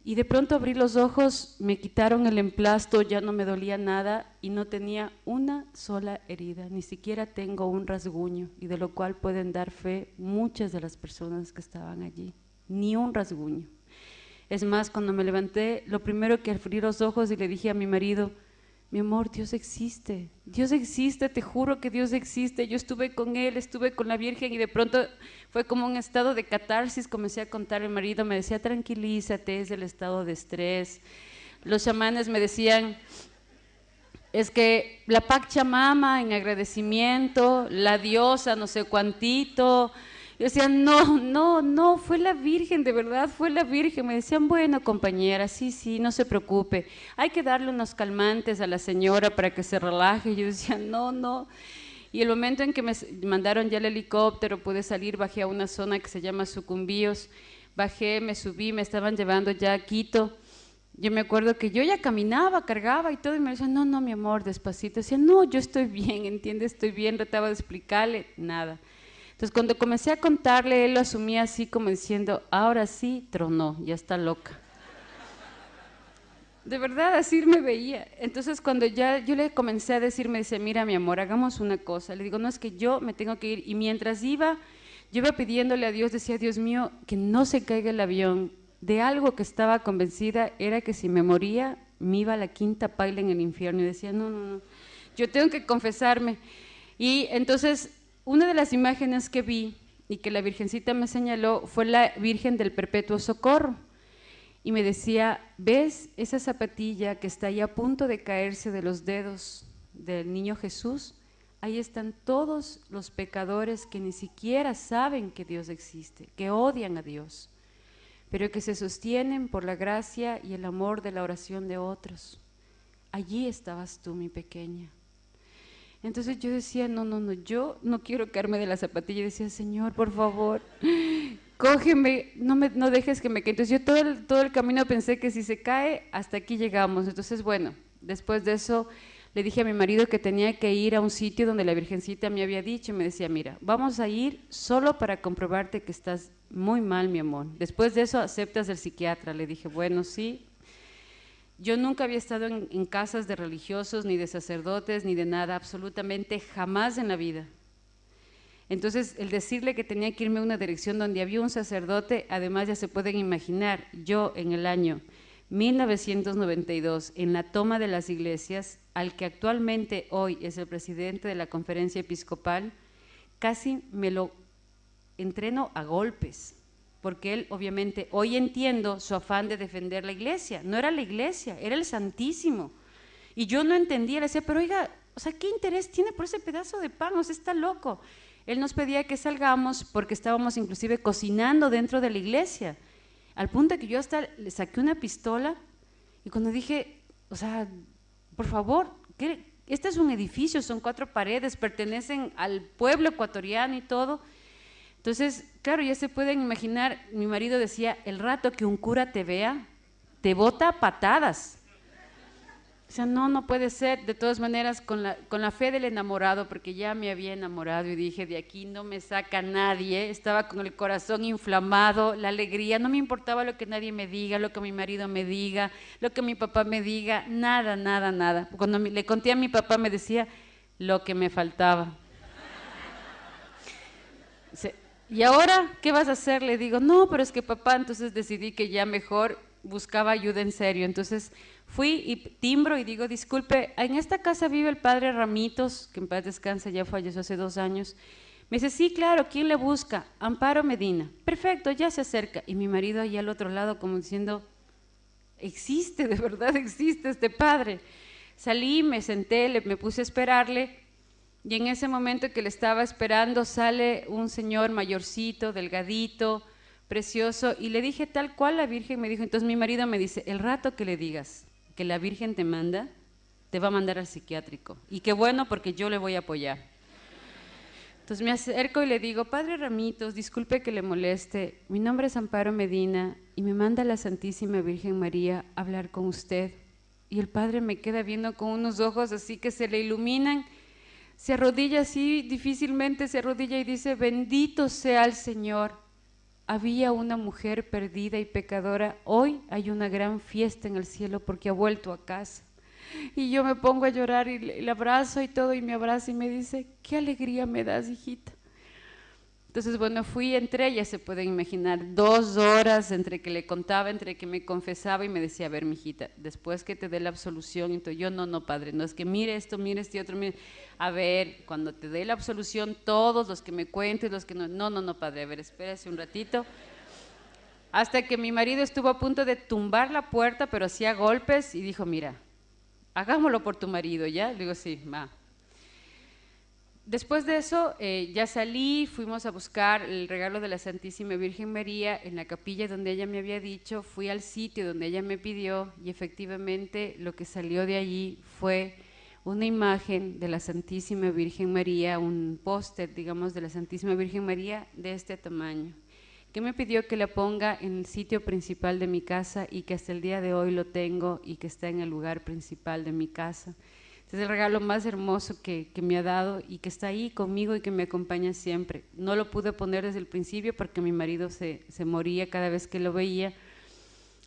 Y de pronto abrí los ojos, me quitaron el emplasto, ya no me dolía nada y no tenía una sola herida, ni siquiera tengo un rasguño, y de lo cual pueden dar fe muchas de las personas que estaban allí, ni un rasguño. Es más, cuando me levanté, lo primero que abrí los ojos y le dije a mi marido, mi amor, Dios existe, te juro que Dios existe. Yo estuve con Él, estuve con la Virgen y de pronto fue como un estado de catarsis. Comencé a contar, mi marido me decía, tranquilízate, es el estado de estrés. Los chamanes me decían, es que la Pachamama en agradecimiento, la diosa no sé cuantito. Yo decía, no, fue la Virgen, de verdad, fue la Virgen. Me decían, bueno, compañera, sí, no se preocupe. Hay que darle unos calmantes a la señora para que se relaje. Yo decía, no. Y el momento en que me mandaron ya el helicóptero, pude salir, bajé a una zona que se llama Sucumbíos. Bajé, me subí, me estaban llevando ya a Quito. Yo me acuerdo que yo ya caminaba, cargaba y todo, y me decían, no, mi amor, despacito. Decía, no, yo estoy bien, ¿entiendes? Estoy bien, trataba de explicarle, nada. Entonces, cuando comencé a contarle, él lo asumía así como diciendo, ahora sí, tronó, ya está loca. De verdad, así me veía. Entonces, cuando ya yo le comencé a decir, me dice, mira, mi amor, hagamos una cosa. Le digo, no, es que yo me tengo que ir. Y mientras iba, yo iba pidiéndole a Dios, decía, Dios mío, que no se caiga el avión. De algo que estaba convencida era que si me moría, me iba a la quinta paila en el infierno. Y decía, no, yo tengo que confesarme. Y entonces, una de las imágenes que vi y que la Virgencita me señaló fue la Virgen del Perpetuo Socorro. Y me decía, ¿ves esa zapatilla que está ahí a punto de caerse de los dedos del niño Jesús? Ahí están todos los pecadores que ni siquiera saben que Dios existe, que odian a Dios, pero que se sostienen por la gracia y el amor de la oración de otros. Allí estabas tú, mi pequeña. Entonces yo decía, no, yo no quiero caerme de la zapatilla. Y decía, Señor, por favor, cógeme, no dejes que me caiga. Entonces yo todo el camino pensé que si se cae, hasta aquí llegamos. Entonces, bueno, después de eso le dije a mi marido que tenía que ir a un sitio donde la Virgencita me había dicho, y me decía, mira, vamos a ir solo para comprobarte que estás muy mal, mi amor. Después de eso aceptas del psiquiatra. Le dije, bueno, sí. Yo nunca había estado en casas de religiosos, ni de sacerdotes, ni de nada, absolutamente jamás en la vida. Entonces, el decirle que tenía que irme a una dirección donde había un sacerdote, además ya se pueden imaginar, yo en el año 1992, en la toma de las iglesias, al que actualmente hoy es el presidente de la Conferencia Episcopal, casi me lo entreno a golpes. Porque él, obviamente, hoy entiendo su afán de defender la iglesia. No era la iglesia, era el Santísimo. Y yo no entendía, le decía, pero oiga, o sea, ¿qué interés tiene por ese pedazo de pan? O sea, está loco. Él nos pedía que salgamos porque estábamos inclusive cocinando dentro de la iglesia. Al punto de que yo hasta le saqué una pistola y cuando dije, o sea, por favor, este es un edificio, son 4 paredes, pertenecen al pueblo ecuatoriano y todo. Entonces, claro, ya se pueden imaginar, mi marido decía, el rato que un cura te vea, te bota patadas. O sea, no puede ser. De todas maneras, con la fe del enamorado, porque ya me había enamorado y dije, de aquí no me saca nadie. Estaba con el corazón inflamado, la alegría, no me importaba lo que nadie me diga, lo que mi marido me diga, lo que mi papá me diga, nada. Cuando le conté a mi papá me decía lo que me faltaba. ¿Y ahora qué vas a hacer? Le digo, no, pero es que papá, entonces decidí que ya mejor buscaba ayuda en serio. Entonces fui y timbro y digo, disculpe, en esta casa vive el padre Ramitos, que en paz descanse, ya falleció hace 2 años. Me dice, sí, claro, ¿quién le busca? Amparo Medina. Perfecto, ya se acerca. Y mi marido ahí al otro lado como diciendo, existe, de verdad existe este padre. Salí, me senté, me puse a esperarle. Y en ese momento que le estaba esperando sale un señor mayorcito, delgadito, precioso, y le dije tal cual la Virgen me dijo. Entonces mi marido me dice, el rato que le digas que la Virgen te manda, te va a mandar al psiquiátrico. Y qué bueno, porque yo le voy a apoyar. Entonces me acerco y le digo, padre Ramitos, disculpe que le moleste, mi nombre es Amparo Medina y me manda la Santísima Virgen María a hablar con usted. Y el padre me queda viendo con unos ojos así que se le iluminan. se arrodilla así, difícilmente se arrodilla y dice: bendito sea el Señor. Había una mujer perdida y pecadora, hoy hay una gran fiesta en el cielo porque ha vuelto a casa. Y yo me pongo a llorar y le abrazo y todo, y me abraza y me dice: qué alegría me das, hijita. Entonces, bueno, entré, ya se pueden imaginar, 2 horas entre que le contaba, entre que me confesaba y me decía: a ver, mijita, después que te dé la absolución. Entonces yo: no, padre, no es que mire esto, mire este otro, mire. A ver, cuando te dé la absolución, todos los que me cuentes, los que no, no, padre, a ver, espérese un ratito. Hasta que mi marido estuvo a punto de tumbar la puerta, pero hacía golpes y dijo: mira, hagámoslo por tu marido, ¿ya? Le digo: sí, va. Después de eso, ya salí, fuimos a buscar el regalo de la Santísima Virgen María en la capilla donde ella me había dicho, fui al sitio donde ella me pidió y efectivamente lo que salió de allí fue una imagen de la Santísima Virgen María, un póster, digamos, de la Santísima Virgen María de este tamaño, que me pidió que la ponga en el sitio principal de mi casa y que hasta el día de hoy lo tengo y que está en el lugar principal de mi casa. Es el regalo más hermoso que me ha dado y que está ahí conmigo y que me acompaña siempre. No lo pude poner desde el principio porque mi marido se moría cada vez que lo veía.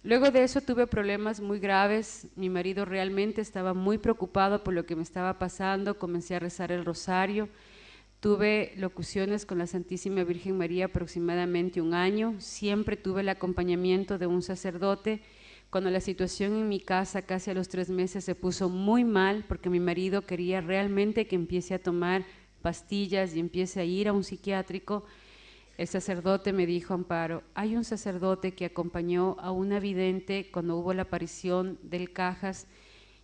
Luego de eso tuve problemas muy graves. Mi marido realmente estaba muy preocupado por lo que me estaba pasando. Comencé a rezar el rosario. Tuve locuciones con la Santísima Virgen María aproximadamente 1 año. Siempre tuve el acompañamiento de un sacerdote. Cuando la situación en mi casa casi a los 3 meses se puso muy mal, porque mi marido quería realmente que empiece a tomar pastillas y empiece a ir a un psiquiátrico, el sacerdote me dijo: Amparo, hay un sacerdote que acompañó a una vidente cuando hubo la aparición del Cajas,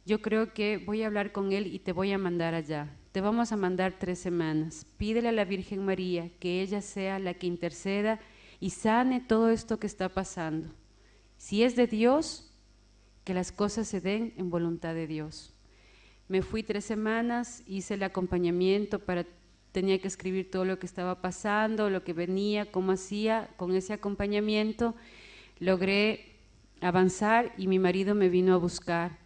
yo creo que voy a hablar con él y te voy a mandar allá. Te vamos a mandar 3 semanas. Pídele a la Virgen María que ella sea la que interceda y sane todo esto que está pasando. Si es de Dios, que las cosas se den en voluntad de Dios. Me fui 3 semanas, hice el acompañamiento, tenía que escribir todo lo que estaba pasando, lo que venía, cómo hacía. Con ese acompañamiento logré avanzar y mi marido me vino a buscar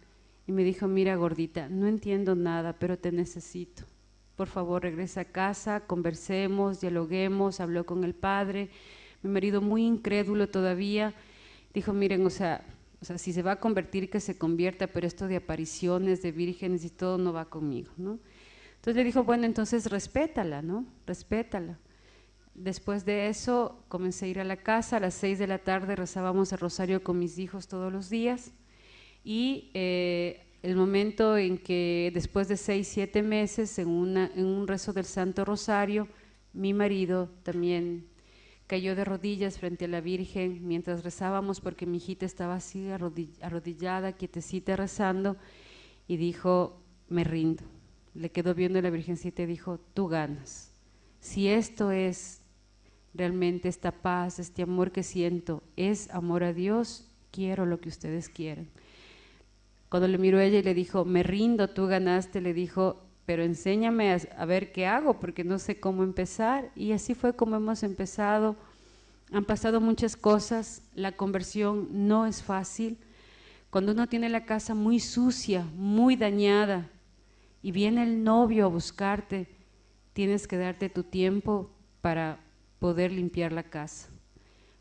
y me dijo: mira, gordita, no entiendo nada, pero te necesito. Por favor, regresa a casa, conversemos, dialoguemos. Habló con el padre. Mi marido, muy incrédulo todavía, dijo: miren, o sea, si se va a convertir, que se convierta, pero esto de apariciones, de vírgenes y todo no va conmigo, ¿no? Entonces le dijo: bueno, entonces respétala, ¿no? Respétala. Después de eso comencé a ir a la casa, a las 6 de la tarde rezábamos el rosario con mis hijos todos los días y el momento en que después de 6, 7 meses en un rezo del Santo Rosario, mi marido también cayó de rodillas frente a la Virgen mientras rezábamos, porque mi hijita estaba así arrodillada, quietecita rezando, y dijo: me rindo. Le quedó viendo a la Virgencita y dijo: tú ganas. Si esto es realmente esta paz, este amor que siento, es amor a Dios, quiero lo que ustedes quieran. Cuando le miró a ella y le dijo: me rindo, tú ganaste, le dijo: pero enséñame a ver qué hago, porque no sé cómo empezar. Y así fue como hemos empezado. Han pasado muchas cosas, la conversión no es fácil. Cuando uno tiene la casa muy sucia, muy dañada, y viene el novio a buscarte, tienes que darte tu tiempo para poder limpiar la casa.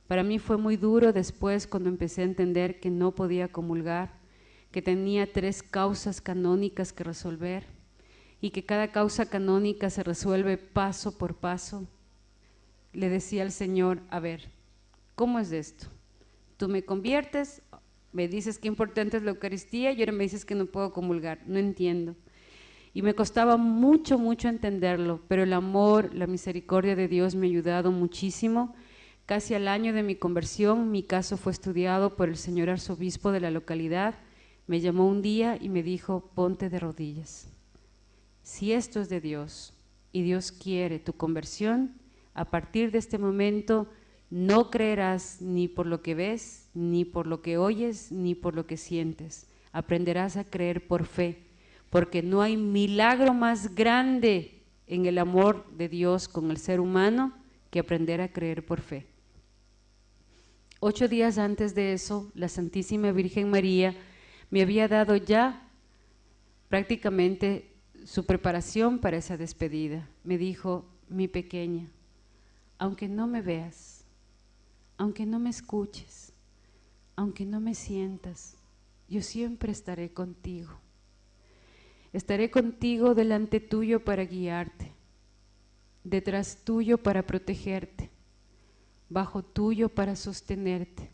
Para mí fue muy duro después cuando empecé a entender que no podía comulgar, que tenía 3 causas canónicas que resolver y que cada causa canónica se resuelve paso por paso. Le decía al Señor: a ver, ¿cómo es esto? Tú me conviertes, me dices que importante es la Eucaristía y ahora me dices que no puedo comulgar, no entiendo. Y me costaba mucho, mucho entenderlo, pero el amor, la misericordia de Dios me ha ayudado muchísimo. Casi al año de mi conversión, mi caso fue estudiado por el señor arzobispo de la localidad. Me llamó un día y me dijo: ponte de rodillas. Si esto es de Dios y Dios quiere tu conversión, a partir de este momento no creerás ni por lo que ves, ni por lo que oyes, ni por lo que sientes. Aprenderás a creer por fe, porque no hay milagro más grande en el amor de Dios con el ser humano que aprender a creer por fe. 8 días antes de eso, la Santísima Virgen María me había dado ya prácticamente su preparación para esa despedida. Me dijo: mi pequeña, aunque no me veas, aunque no me escuches, aunque no me sientas, yo siempre estaré contigo. Estaré contigo delante tuyo para guiarte, detrás tuyo para protegerte, bajo tuyo para sostenerte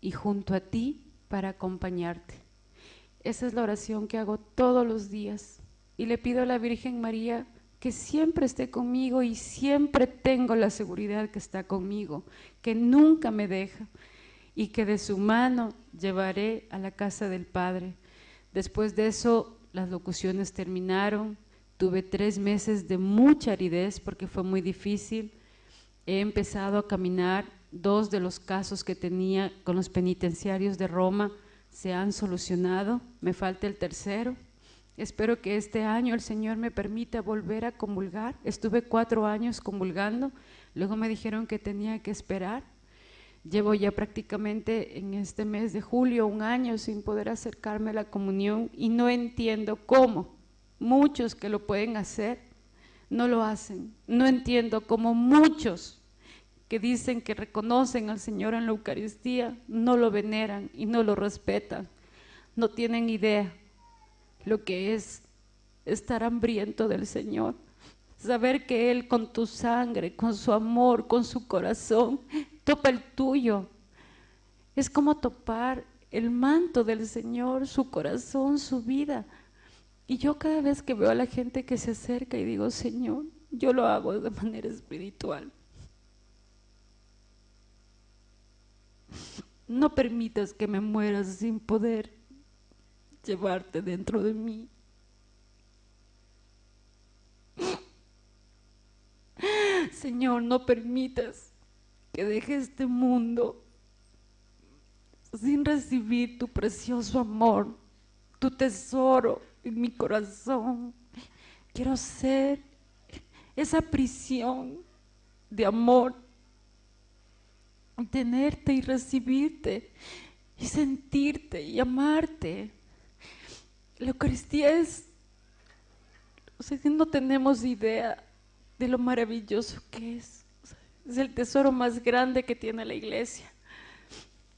y junto a ti para acompañarte. Esa es la oración que hago todos los días y le pido a la Virgen María que siempre esté conmigo y siempre tengo la seguridad que está conmigo, que nunca me deja y que de su mano llevaré a la casa del Padre. Después de eso las locuciones terminaron, tuve 3 meses de mucha aridez porque fue muy difícil. He empezado a caminar, 2 de los casos que tenía con los penitenciarios de Roma se han solucionado, me falta el tercero. Espero que este año el Señor me permita volver a comulgar. Estuve 4 años comulgando, luego me dijeron que tenía que esperar. Llevo ya prácticamente en este mes de julio 1 año sin poder acercarme a la comunión y no entiendo cómo muchos que lo pueden hacer no lo hacen. No entiendo cómo muchos que dicen que reconocen al Señor en la Eucaristía no lo veneran y no lo respetan. No tienen idea lo que es estar hambriento del Señor, saber que Él con tu sangre, con su amor, con su corazón, topa el tuyo. Es como topar el manto del Señor, su corazón, su vida. Y yo cada vez que veo a la gente que se acerca y digo: Señor, yo lo hago de manera espiritual. No permitas que me mueras sin poder llevarte dentro de mí. Señor, no permitas que deje este mundo sin recibir tu precioso amor, tu tesoro en mi corazón. Quiero ser esa prisión de amor, tenerte y recibirte y sentirte y amarte. La Eucaristía es, o sea, no tenemos idea de lo maravilloso que es. O sea, es el tesoro más grande que tiene la Iglesia.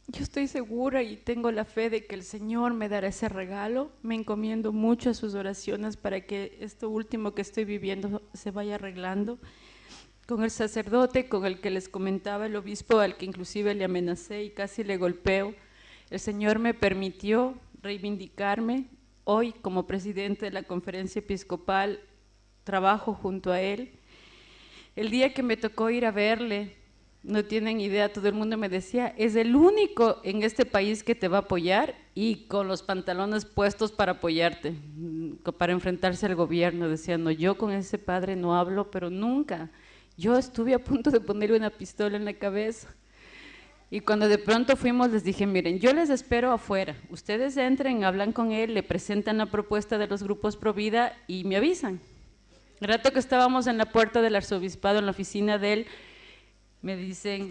Yo estoy segura y tengo la fe de que el Señor me dará ese regalo. Me encomiendo mucho a sus oraciones para que esto último que estoy viviendo se vaya arreglando. Con el sacerdote con el que les comentaba, el obispo al que inclusive le amenacé y casi le golpeo, el Señor me permitió reivindicarme. Hoy, como presidente de la Conferencia Episcopal, trabajo junto a él. El día que me tocó ir a verle, no tienen idea, todo el mundo me decía: es el único en este país que te va a apoyar y con los pantalones puestos para apoyarte, para enfrentarse al gobierno. Decía: no, yo con ese padre no hablo, pero nunca. Yo estuve a punto de ponerle una pistola en la cabeza. Y cuando de pronto fuimos, les dije: miren, yo les espero afuera, ustedes entren, hablan con él, le presentan la propuesta de los grupos Pro Vida y me avisan. El rato que estábamos en la puerta del arzobispado, en la oficina de él, me dicen: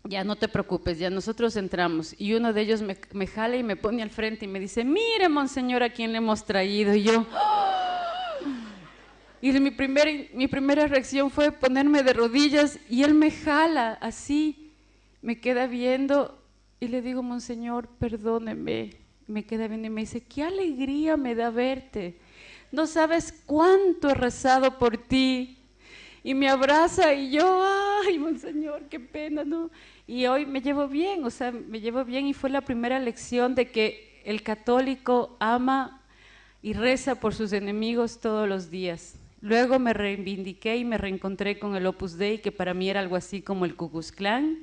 ya no te preocupes, ya nosotros entramos. Y uno de ellos me jala y me pone al frente y me dice: mire, monseñor, a quién le hemos traído. Y yo, y mi primera reacción fue ponerme de rodillas y él me jala así, me queda viendo y le digo: monseñor, perdóneme. Me queda viendo y me dice: qué alegría me da verte, no sabes cuánto he rezado por ti. Y me abraza y yo: ay, monseñor, qué pena, ¿no? Y hoy me llevo bien, o sea, me llevo bien y fue la primera lección de que el católico ama y reza por sus enemigos todos los días. Luego me reivindiqué y me reencontré con el Opus Dei, que para mí era algo así como el Ku Klux Klan.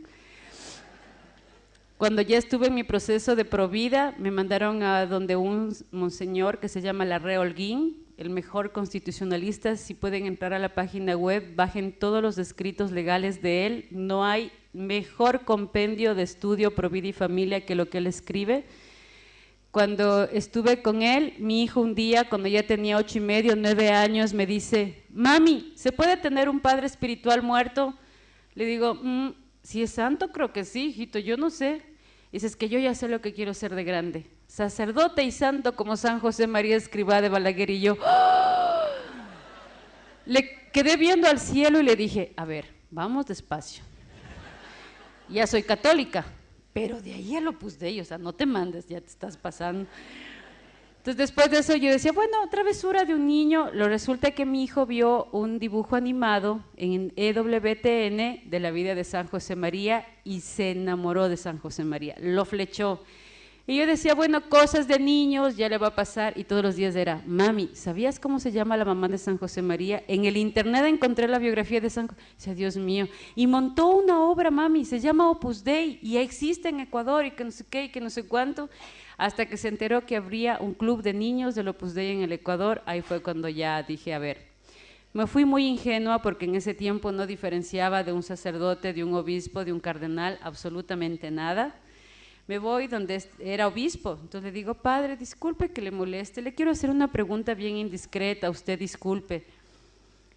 Cuando ya estuve en mi proceso de provida, me mandaron a donde un monseñor que se llama Larrea Holguín, el mejor constitucionalista. Si pueden entrar a la página web, bajen todos los escritos legales de él. No hay mejor compendio de estudio pro vida y familia que lo que él escribe. Cuando estuve con él, mi hijo un día, cuando ya tenía 8 y medio, 9 años, me dice: mami, ¿se puede tener un padre espiritual muerto? Le digo: si es santo, creo que sí, hijito, yo no sé. Dice: es que yo ya sé lo que quiero ser de grande, sacerdote y santo como San José María Escrivá de Balaguer, y yo ¡oh! Le quedé viendo al cielo y le dije, a ver, vamos despacio, ya soy católica, pero de ahí al Opus Dei, o sea, no te mandes, ya te estás pasando. Entonces después de eso yo decía, bueno, travesura de un niño. Lo resulta que mi hijo vio un dibujo animado en EWTN de la vida de San José María y se enamoró de San José María, lo flechó. Y yo decía, bueno, cosas de niños, ya le va a pasar. Y todos los días era, mami, ¿sabías cómo se llama la mamá de San José María? En el internet encontré la biografía de San José. Decía, Dios mío. Y montó una obra, mami, se llama Opus Dei y ya existe en Ecuador y que no sé qué y que no sé cuánto. Hasta que se enteró que habría un club de niños del Opus Dei en el Ecuador. Ahí fue cuando ya dije, a ver, me fui muy ingenua porque en ese tiempo no diferenciaba de un sacerdote, de un obispo, de un cardenal, absolutamente nada. Me voy donde era obispo, entonces le digo, padre, disculpe que le moleste, le quiero hacer una pregunta bien indiscreta, usted disculpe.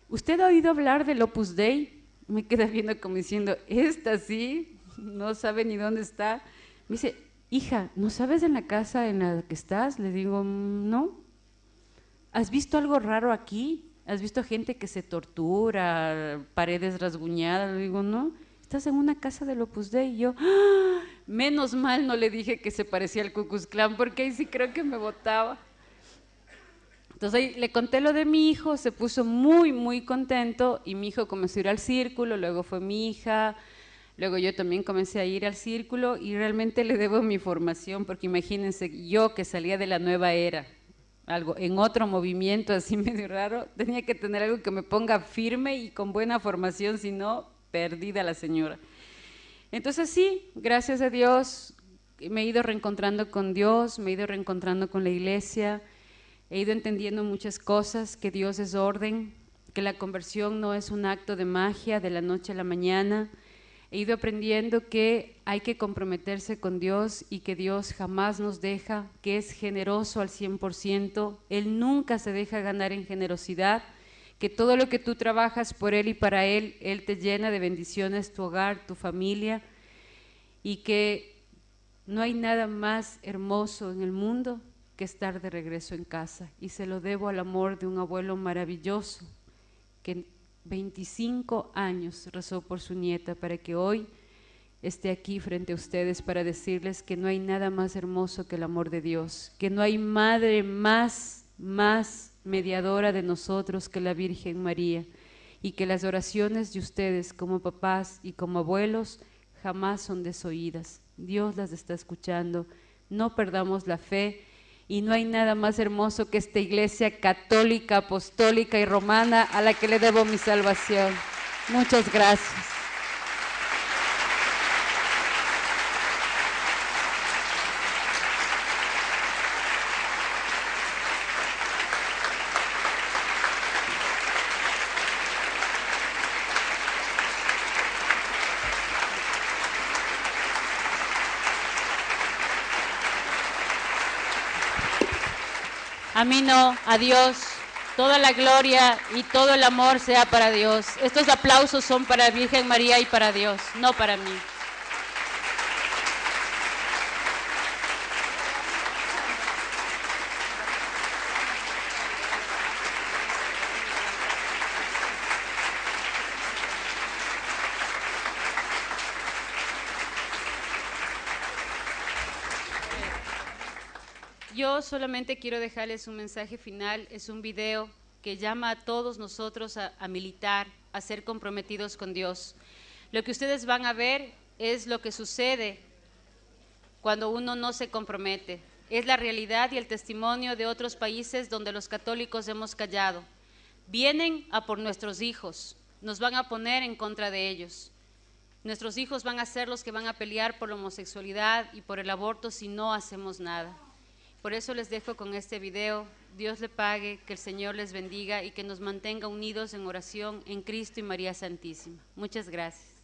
¿Usted ha oído hablar del Opus Dei? Me queda viendo como diciendo, esta sí, no sabe ni dónde está. Me dice, hija, ¿no sabes en la casa en la que estás? Le digo, no. ¿Has visto algo raro aquí? ¿Has visto gente que se tortura, paredes rasguñadas? Le digo, no. Estás en una casa del Opus Dei. Y yo, ¡ah! Menos mal no le dije que se parecía al Ku Klux Klan, porque ahí sí creo que me botaba. Entonces ahí le conté lo de mi hijo, se puso muy, muy contento y mi hijo comenzó a ir al círculo, luego fue mi hija, luego yo también comencé a ir al círculo y realmente le debo mi formación, porque imagínense, yo que salía de la nueva era, algo en otro movimiento así medio raro, tenía que tener algo que me ponga firme y con buena formación, si no, perdida la señora. Entonces sí, gracias a Dios me he ido reencontrando con Dios, me he ido reencontrando con la iglesia, he ido entendiendo muchas cosas, que Dios es orden, que la conversión no es un acto de magia de la noche a la mañana. He ido aprendiendo que hay que comprometerse con Dios y que Dios jamás nos deja, que es generoso al 100%, Él nunca se deja ganar en generosidad, que todo lo que tú trabajas por Él y para Él, Él te llena de bendiciones, tu hogar, tu familia, y que no hay nada más hermoso en el mundo que estar de regreso en casa. Y se lo debo al amor de un abuelo maravilloso, que 25 años rezó por su nieta para que hoy esté aquí frente a ustedes para decirles que no hay nada más hermoso que el amor de Dios, que no hay madre más mediadora de nosotros que la Virgen María, y que las oraciones de ustedes como papás y como abuelos jamás son desoídas. Dios las está escuchando, no perdamos la fe, y no hay nada más hermoso que esta iglesia católica, apostólica y romana a la que le debo mi salvación. Muchas gracias. A mí no, a Dios, toda la gloria y todo el amor sea para Dios. Estos aplausos son para Virgen María y para Dios, no para mí. Yo solamente quiero dejarles un mensaje final, es un video que llama a todos nosotros a militar, a ser comprometidos con Dios. Lo que ustedes van a ver es lo que sucede cuando uno no se compromete. Es la realidad y el testimonio de otros países donde los católicos hemos callado. Vienen a por nuestros hijos, nos van a poner en contra de ellos. Nuestros hijos van a ser los que van a pelear por la homosexualidad y por el aborto si no hacemos nada. Por eso les dejo con este video. Dios le pague, que el Señor les bendiga y que nos mantenga unidos en oración en Cristo y María Santísima. Muchas gracias.